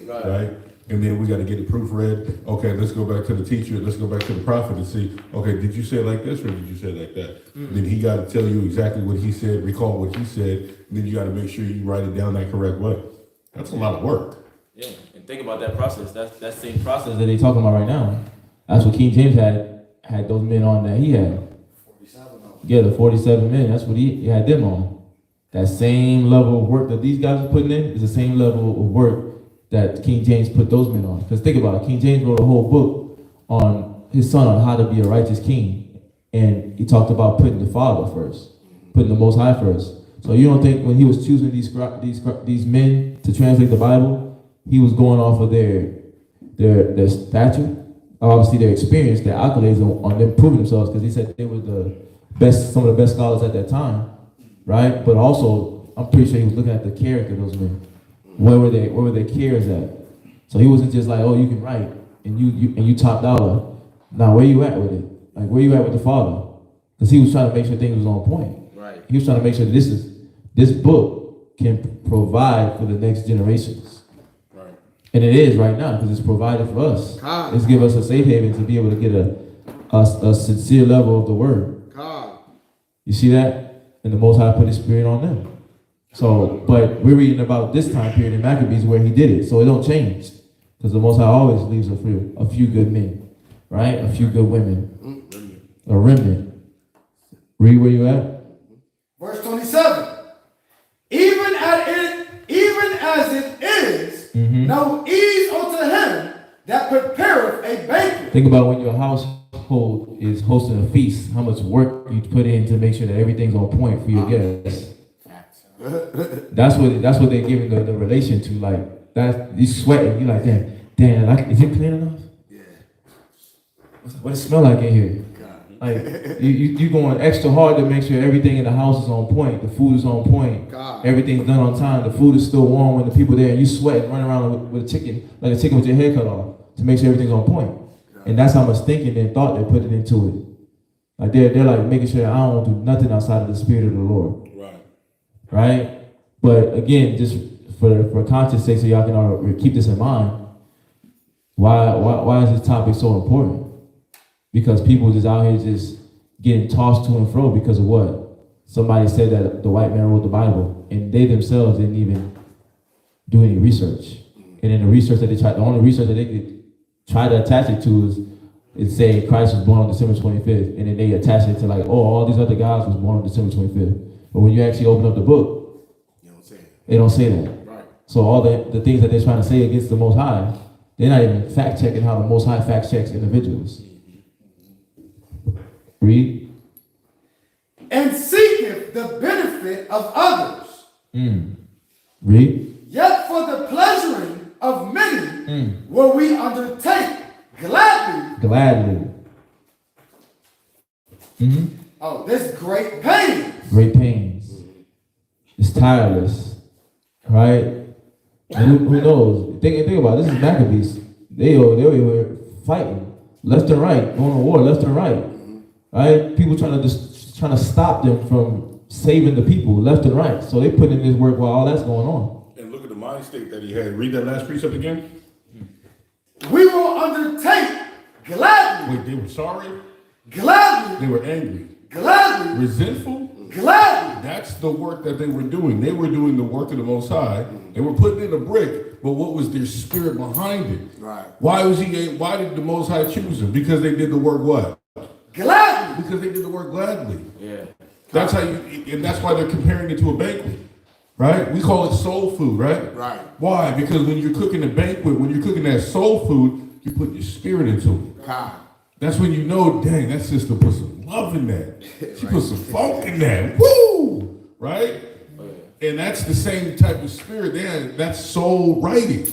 right? And then we got to get it proofread. Okay, let's go back to the teacher. Let's go back to the prophet and see, okay, did you say it like this or did you say it like that? Then he got to tell you exactly what he said, recall what he said, and then you got to make sure you write it down that correct way. That's a lot of work. Yeah, and think about that process. That same process That they talking about right now. That's what King James had those men on that he had. 47 of them. Yeah, the 47 men. That's what he had them on. That same level of work that these guys are putting in is the same level of work that King James put those men on. Because think about it, King James wrote a whole book on his son on how to be a righteous king. And he talked about putting the Father first, putting the Most High first. So you don't think when he was choosing these men to translate the Bible, he was going off of their stature, obviously their experience, their accolades on them proving themselves, because he said they were some of the best scholars at that time, right? But also, I'm pretty sure he was looking at the character of those men. Where were their cares at? So he wasn't just like, oh, you can write and you top dollar. Now where you at with it? Like where you at with the Father? Because he was trying to make sure things was on point. Right. He was trying to make sure this book can provide for the next generations. Right. And it is right now because it's provided for us. God. It's give us a safe haven to be able to get a sincere level of the word. God. You see that? And the Most High put his spirit on them. So, but we're reading about this time period in Maccabees where he did it. So it don't change. Because the Most High always leaves a few good men, right? A few good women. A remnant. Read where you at. Verse 27. Even as it is, no ease unto him that prepareth a banquet. Think about when your household is hosting a feast, how much work you put in to make sure that everything's on point for your guests. That's what they're giving the relation to. Like that, you sweating. You like, damn. Like, is it clean enough? Yeah. What does it smell like in here? Like you going extra hard to make sure everything in the house is on point. The food is on point. God. Everything's done on time. The food is still warm when the people there, and you sweat, running around with a chicken, like a chicken with your head cut off, to make sure everything's on point. And that's how much thinking and thought they're putting into it. Like they're like making sure I don't do nothing outside of the Spirit of the Lord. Right? But again, just for conscience sake, so y'all can all keep this in mind, why is this topic so important? Because people just out here just getting tossed to and fro because of what? Somebody said that the white man wrote the Bible, and they themselves didn't even do any research. And then the only research that they could try to attach it to is it say Christ was born on December 25th, and then they attach it to like, oh, all these other guys was born on December 25th. But when you actually open up the book, they don't say that. Right. So all the things that they're trying to say against the Most High, they're not even fact checking how the Most High fact checks individuals. Read. And seeketh the benefit of others. Read. Yet for the pleasuring of many will we undertake gladly. Gladly. Oh, this great pain. Great pains. It's tireless. Right? And who knows? Think about it. This is Maccabees. They were fighting left and right, going to war left and right. Right? People trying to stop them from saving the people left and right. So they put in this work while all that's going on. And look at the mind state that he had. Read that last precept again. We will undertake gladly. Wait, they were sorry? Gladly. They were angry? Gladly. Resentful? Gladly. That's the work that they were doing. They were doing the work of the Most High. They were putting in a brick, but what was their spirit behind it? Right. Why did the Most High choose them? Because they did the work what? Gladly. Because they did the work gladly. Yeah. That's how and that's why they're comparing it to a banquet. Right? We call it soul food, right? Right. Why? Because when you're cooking a banquet, when you're cooking that soul food, you put your spirit into it. God. That's when you know, dang, that sister put some love in that. She put some funk in that. Woo! Right? And that's the same type of spirit there. That's soul writing.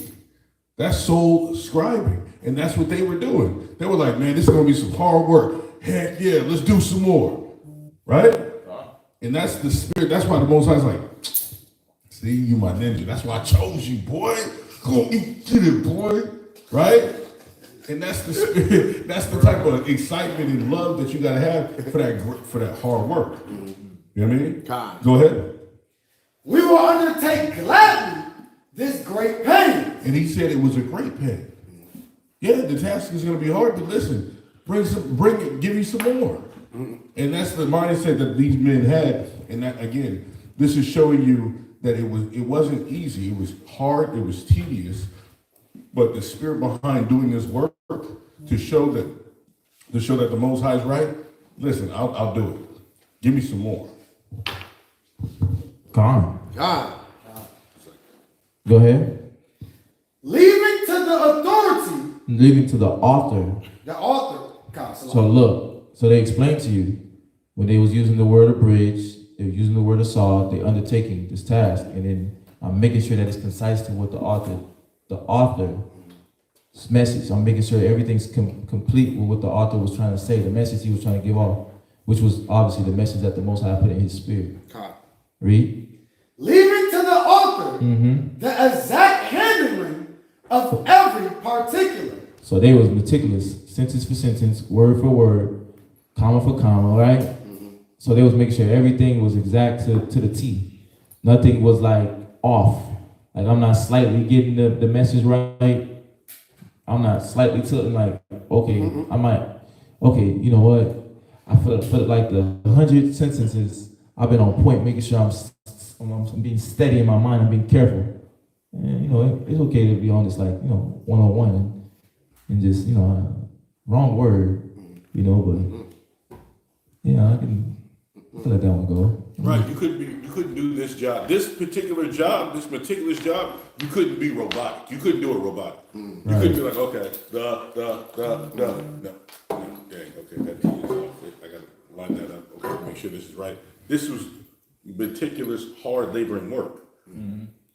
That's soul scribing. And that's what they were doing. They were like, man, this is going to be some hard work. Heck yeah, let's do some more. Right? And that's the spirit. That's why the Most High's like, see, you my ninja. That's why I chose you, boy. Go eat, get it, boy. Right? And that's the spirit. That's the type of excitement and love that you gotta have for that hard work. You know what I mean? God. Go ahead. We will undertake gladly this great pain. And he said it was a great pain. Yeah, the task is gonna be hard, but listen, give you some more. And that's the mindset that these men had. And that again, this is showing you that it wasn't easy. It was hard. It was tedious. But the spirit behind doing this work to show that the Most High is right. Listen, I'll do it. Give me some more. God. Go ahead. Leaving to the authority. Leaving to the author. The author. God. So look. So they explained to you when they was using the word abridged, they were using the word assault, they undertaking this task, and then I'm making sure that it's concise to what the author's message. I'm making sure everything's complete with what the author was trying to say, the message he was trying to give off, which was obviously the message that the Most High put in his spirit. God. Read. Leaving to the author the exact handling of every particular. So they was meticulous, sentence for sentence, word for word, comma for comma, right? So they was making sure everything was exact to the T. Nothing was like off. Like I'm not slightly getting the message right. I'm not slightly tilting like, okay, you know what? I feel like the 100 sentences I've been on point, making sure I'm being steady in my mind, I'm being careful. And you know, it's okay to be on this like, you know, 101 and just, you know, wrong word, you know, but yeah, I can let that one go. Right, you couldn't do this job. This meticulous job, you couldn't be robotic. You couldn't do it robotic. You couldn't be like, okay, no. Dang, okay, that T is off. I gotta line that up. Okay, make sure this is right. This was meticulous, hard laboring work.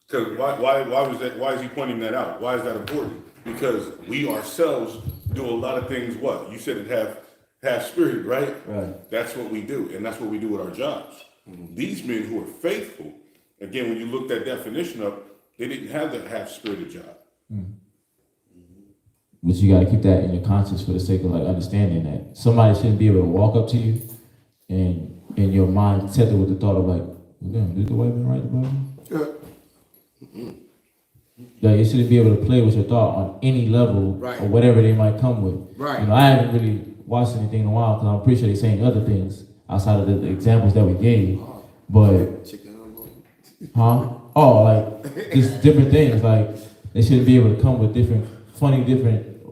Because why was that? Why is he pointing that out? Why is that important? Because we ourselves do a lot of things. What you said, it have spirit, right? Right. That's what we do, and that's what we do with our jobs. These men who are faithful, again, when you look that definition up, they didn't have that half-spirited job. But you gotta keep that in your conscience for the sake of like understanding that somebody shouldn't be able to walk up to you and in your mind tethered with the thought of like, well, damn, did the white man write the Bible? Like you shouldn't be able to play with your thought on any level or whatever they might come with. Right. You know, I haven't really watched anything in a while because I'm pretty sure they're saying other things outside of the examples that we gave. But like just different things. Like they shouldn't be able to come with different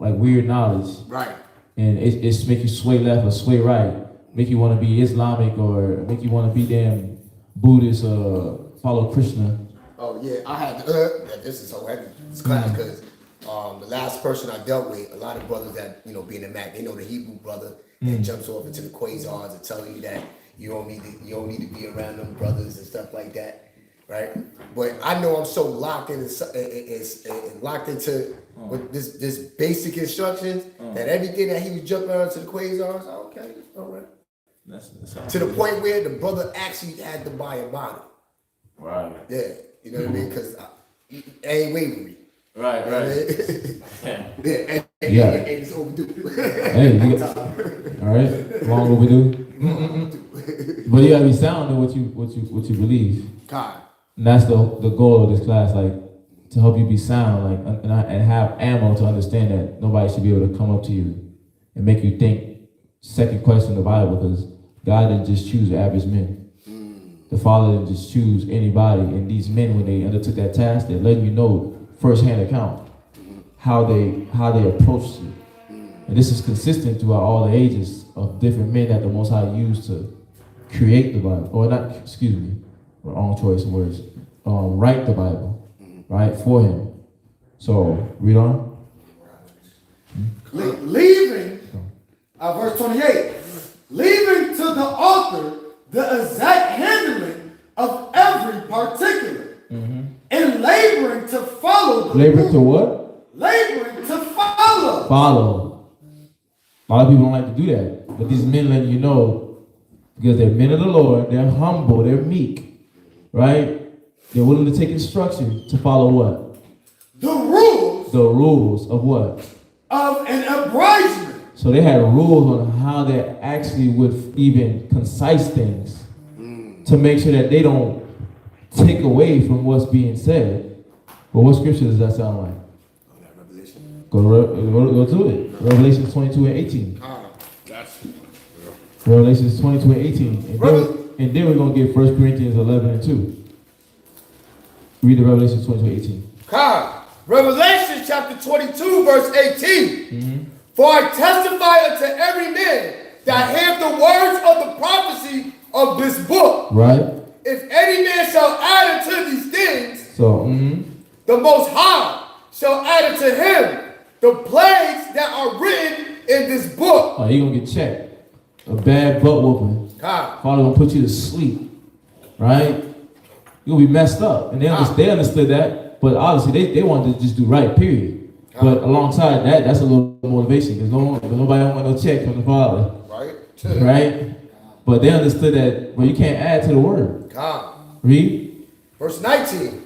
like weird knowledge. Right. and it's make you sway left or sway right, make you want to be Islamic or make you want to be damn Buddhist or follow Krishna. Oh yeah, I had this is so heavy, this class, because the last person I dealt with, a lot of brothers that, being a Mac, they know the Hebrew brother that jumps off into the quasars and telling you that you don't need to be around them brothers and stuff like that, right? But I know I'm so locked in and locked into with this basic instructions that everything that he was jumping around to the quasars, okay, all right. That's To the point where the brother actually had to buy a bottle. Right. Yeah, you know what I mean? Because ain't wavering. Right. Yeah. Yeah. And it's overdue. Hey, all right, long overdue. But you gotta be sound in what you believe. God. And that's the goal of this class, like to help you be sound, like and have ammo to understand that nobody should be able to come up to you and make you think second question the Bible, because God didn't just choose average men. The Father didn't just choose anybody, and these men, when they undertook that task, they're letting you know first-hand account how they approached you. And this is consistent throughout all the ages of different men that the Most High used to create the Bible, or not, excuse me, wrong choice of words, write the Bible, right, for him. So, read on. Leaving, verse 28, leaving to the author the exact handling of every particular, and laboring to follow the Laboring to what? Laboring to follow. Follow. A lot of people don't like to do that, but these men letting you know, because they're men of the Lord, they're humble, they're meek, right? They're willing to take instruction to follow what? The rules. The rules of what? Of an abridgment. So they had rules on how they actually would even concise things to make sure that they don't take away from what's being said. But what scripture does that sound like? Go to it. Revelation 22 and 18. Revelation 22 and 18. And then we're going to get 1 Corinthians 11 and 2. Read the Revelation 22 and 18. Revelation chapter 22, verse 18. For I testify unto every man that heareth the words of the prophecy of this book. Right. If any man shall add unto these things, so the Most High shall add unto him the plagues that are written in this book. Oh, you're going to get checked. A bad butt whooping. God. Father going to put you to sleep. Right? You're going to be messed up. And they understood that. But obviously, they wanted to just do right, period. But alongside that, that's a little motivation. Because nobody don't want no check from the Father. Right. Right? But they understood that, well, you can't add to the word. God. Read. Verse 19.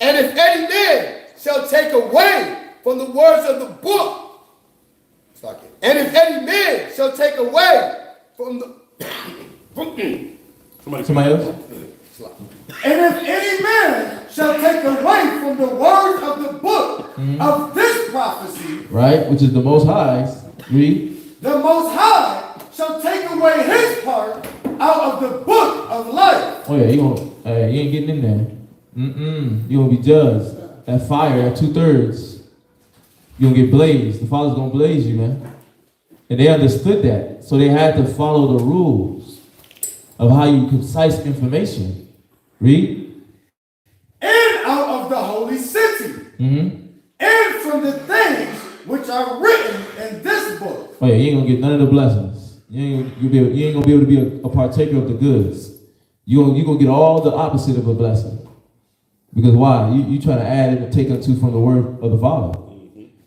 And if any man shall take away from the words of the book, and if any man shall take away from the Somebody else? And if any man shall take away from the words of the book of this prophecy, right, which is the Most High's, read. The Most High shall take away his part out of the book of life. Oh yeah, you ain't getting in there. You gonna be judged. That fire at 2/3. You gonna get blazed. The Father's gonna blaze you, man. And they understood that, so they had to follow the rules of how you concise information. Read. And out of the holy city. And from the things which are written in this book. Oh yeah, you ain't gonna get none of the blessings. You ain't gonna be able to be a partaker of the goods. You gonna get all the opposite of a blessing. Because why? You trying to add and take unto from the word of the Father.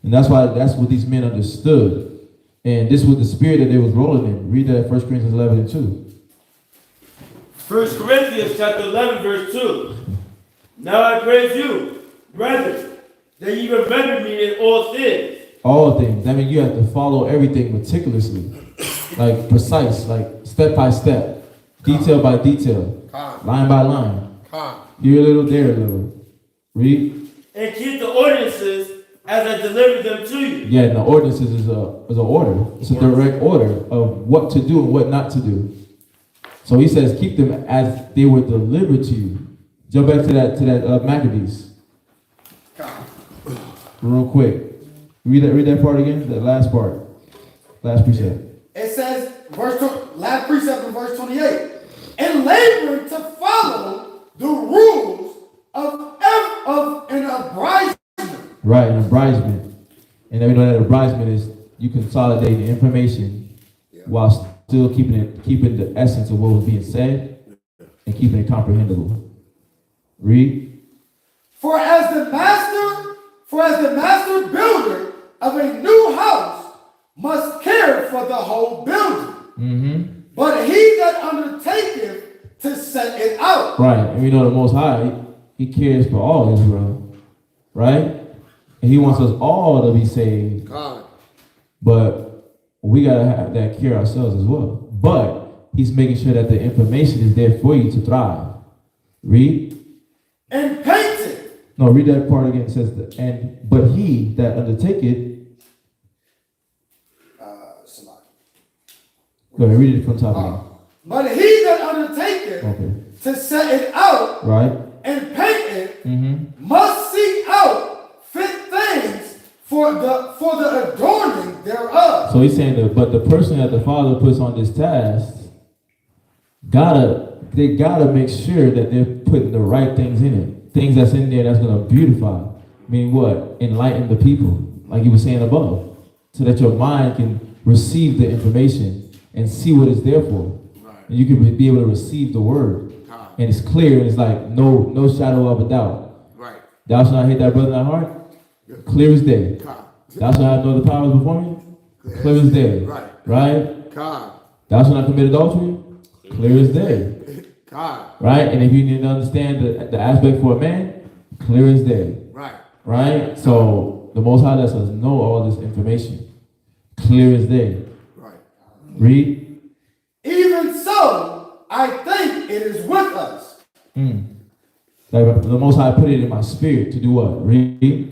And that's what these men understood. And this was the spirit that they was rolling in. Read that 1 Corinthians 11 and 2. 1 Corinthians chapter 11, verse 2. Now I praise you, brethren, that ye remember me in all things. All things. That means you have to follow everything meticulously. Like precise, like step by step. Detail by detail. Line by line. Here a little, there a little. Read. And keep the ordinances as I delivered them to you. Yeah, and the ordinances is an order. It's a direct order of what to do and what not to do. So he says, keep them as they were delivered to you. Jump back to that Maccabees. Real quick. Read that part again, that last part. Last precept. It says, last precept in verse 28, and laboring to follow the rules of an abridgment. Right, an abridgment. And then we know that abridgment is you consolidate the information while still keeping the essence of what was being said and keeping it comprehensible. Read. For as the master builder of a new house must care for the whole building. Mm-hmm. But he that undertaketh to set it out. Right, and we know the Most High, he cares for all Israel, right? And he wants us all to be saved. God. But we gotta have that care ourselves as well. But he's making sure that the information is there for you to thrive. Read. And painted. No, read that part again. It says, but he that undertaketh. Go ahead, read it from top again. But he that undertaketh to set it out, right, and paint it, must seek out fit things for the adorning thereof. So he's saying that, but the person that the Father puts on this task, they gotta make sure that they're putting the right things in it. Things that's in there that's gonna beautify. I mean what? Enlighten the people, like you were saying above. So that your mind can receive the information and see what it's there for. Right. And you can be able to receive the word. And it's clear, and it's like no shadow of a doubt. Right. Thou shalt not hate thy brother in thy heart. Clear as day. Thou shalt not know the powers before me. Clear as day. Right. Right? God. Thou shalt not commit adultery. Clear as day. God. Right? And if you need to understand the aspect for a man, clear as day. Right. Right? So the Most High lets us know all this information. Clear as day. Right. Read. Even so, I think it is with us. Like the Most High put it in my spirit to do what? Read.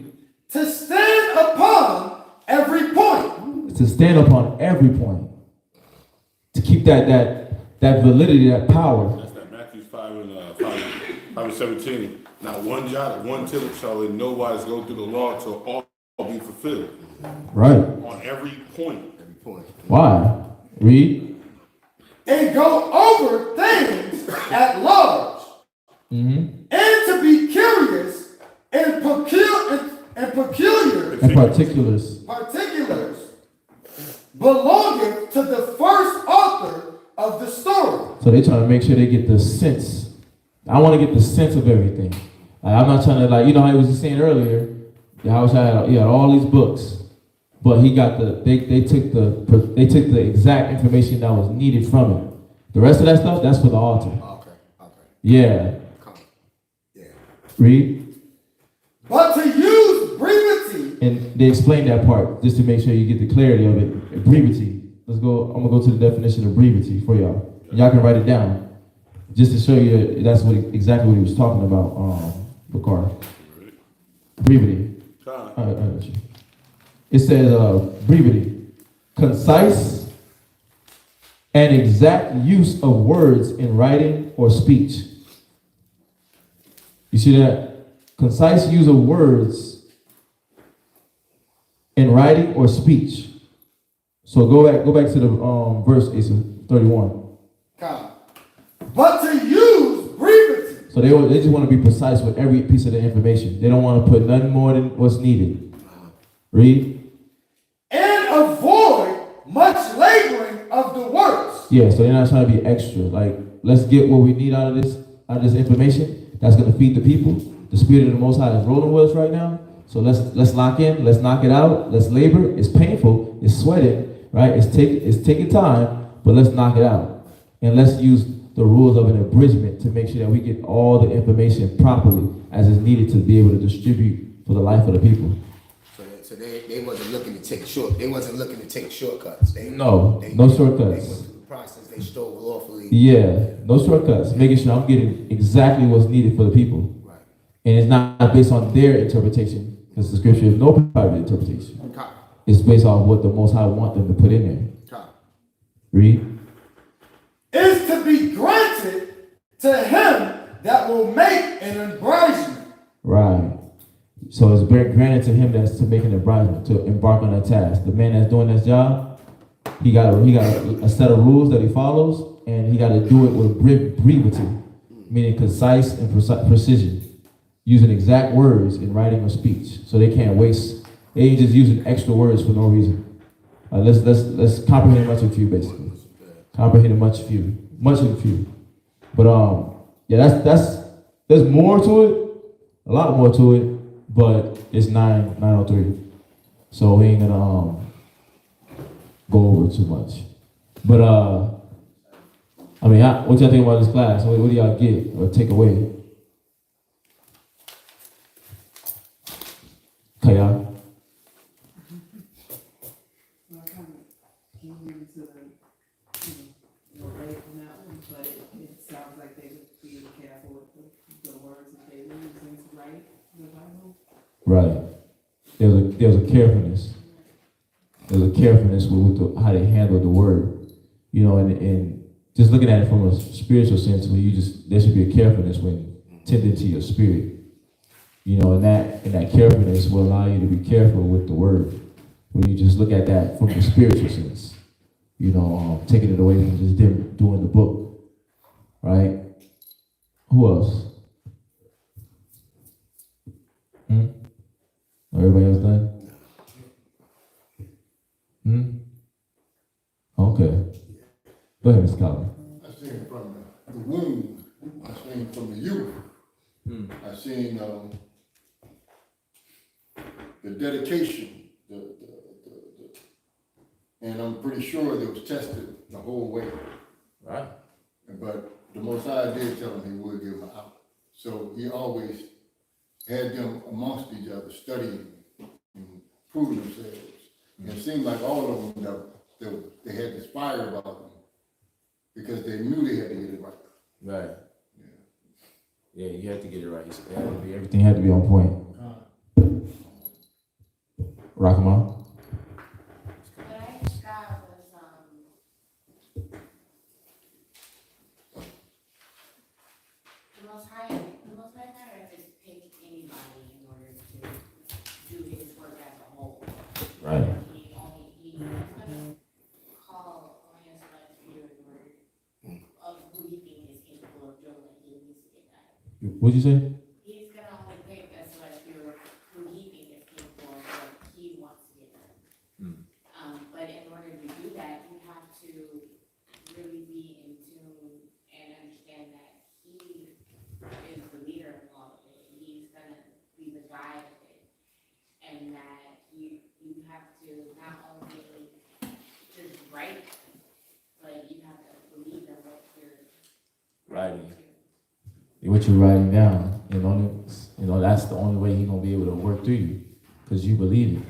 To stand upon every point. To stand upon every point. To keep that validity, that power. That's that Matthew 5:17. Not one jot, one tittle shall in no wise go through the law till all be fulfilled. Right. On every point. Every point. Why? Read. And go over things at large. And to be curious and particulars belonging to the first author of the story. So they're trying to make sure they get the sense. I want to get the sense of everything. Like, I'm not trying to, like, you know how he was just saying earlier, how he had all these books, but he got they took the exact information that was needed from it. The rest of that stuff, that's for the altar. Okay. Yeah. Yeah. Read. But to use brevity. And they explain that part just to make sure you get the clarity of it. Brevity. Let's go. I'm gonna go to the definition of brevity for y'all. And y'all can write it down. Just to show you that's exactly what he was talking about, Bakar. Brevity. It says brevity. Concise and exact use of words in writing or speech. You see that? Concise use of words in writing or speech. So go back to the verse 31. But to use brevity. So they just want to be precise with every piece of the information. They don't want to put nothing more than what's needed. Read. And avoid much laboring of the works. Yeah, so they're not trying to be extra. Like, let's get what we need out of this information that's going to feed the people. The Spirit of the Most High is rolling with us right now. So let's lock in, let's knock it out, let's labor. It's painful, it's sweating, right? It's taking time, but let's knock it out. And let's use the rules of an abridgment to make sure that we get all the information properly as is needed to be able to distribute for the life of the people. So they wasn't looking to take shortcuts. No shortcuts. They went through the process, they strove lawfully. Yeah, no shortcuts. Making sure I'm getting exactly what's needed for the people. Right. And it's not based on their interpretation, because the scripture is no private interpretation. It's based on what the Most High want them to put in there. Read. Is to be granted to him that will make an abridgment. Right. So it's granted to him that's to make an abridgment, to embark on that task. The man that's doing this job, He got a set of rules that he follows, and he got to do it with brevity, meaning concise and precision, using exact words in writing or speech, so they can't waste. They ain't just using extra words for no reason. Let's comprehend much and few, basically. Comprehend much and few. But yeah, there's more to it, a lot more to it, but it's 9:03, so we ain't gonna go over too much. But I mean, what y'all think about this class? What do y'all get or take away? Okay, y'all. Well, I kind of came into the, away from that one, but it sounds like they would be careful with the words that they use into write the Bible. Right. There's a carefulness. There's a carefulness with how they handle the word, and just looking at it from a spiritual sense, there should be a carefulness when tending to your spirit, and that carefulness will allow you to be careful with the word. When you just look at that from the spiritual sense, taking it away from just them doing the book, right? Who else? Everybody else done? Okay. Go ahead, Mr. Collins. I seen from the womb, I seen from the youth, I seen the dedication, and I'm pretty sure they was tested the whole way. Right. But the Most High did tell him he would give them out. So he always had them amongst each other, studying and proving themselves. And it seemed like all of them, they had this fire about them because they knew they had to get it right. Right. Yeah, you have to get it right. Everything had to be on point. Rock 'em out. What I just got was, the Most High God doesn't pick anybody in order to do his work as a whole. Right. He's gonna call on his life to do the work of who he thinks is capable of doing what he needs to get done. What'd you say? He's gonna only pick a select few who he thinks is capable of what he wants to get done. But in order to do that, you have to really be in tune and understand that he is the leader of all of it. He's gonna be the guide of it. And that you have to not only just write, but you have to believe in what you're Writing. What you're writing down, that's the only way he's gonna be able to work through you, because you believe it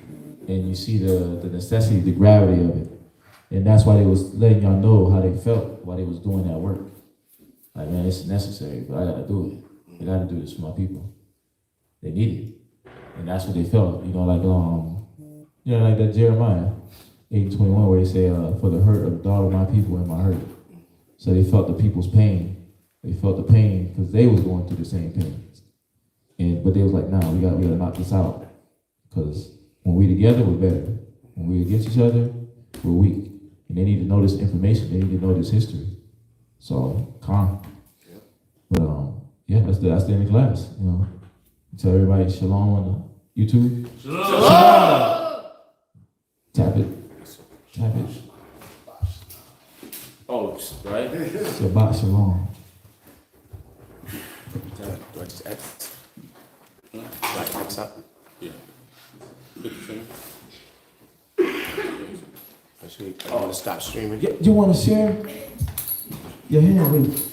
and you see the necessity, the gravity of it, and that's why they was letting y'all know how they felt while they was doing that work. Like, man, it's necessary, but I gotta do it. I gotta do this for my people. They need it, and that's what they felt. Like that Jeremiah 8:21 where he said, "For the hurt of the daughter of my people and my hurt." So they felt the people's pain. They felt the pain because they was going through the same pain. But they was like, nah, we gotta knock this out. Because when we together, we're better. When we against each other, we're weak. And they need to know this information. They need to know this history. So, calm. But yeah, that's the end of class. Tell everybody shalom on the YouTube. Shalom. Tap it. Oh, right? Shabbat shalom. Do I just X? Do I X up? Yeah. Actually, I want to stop streaming. You want to share? Your hand, please.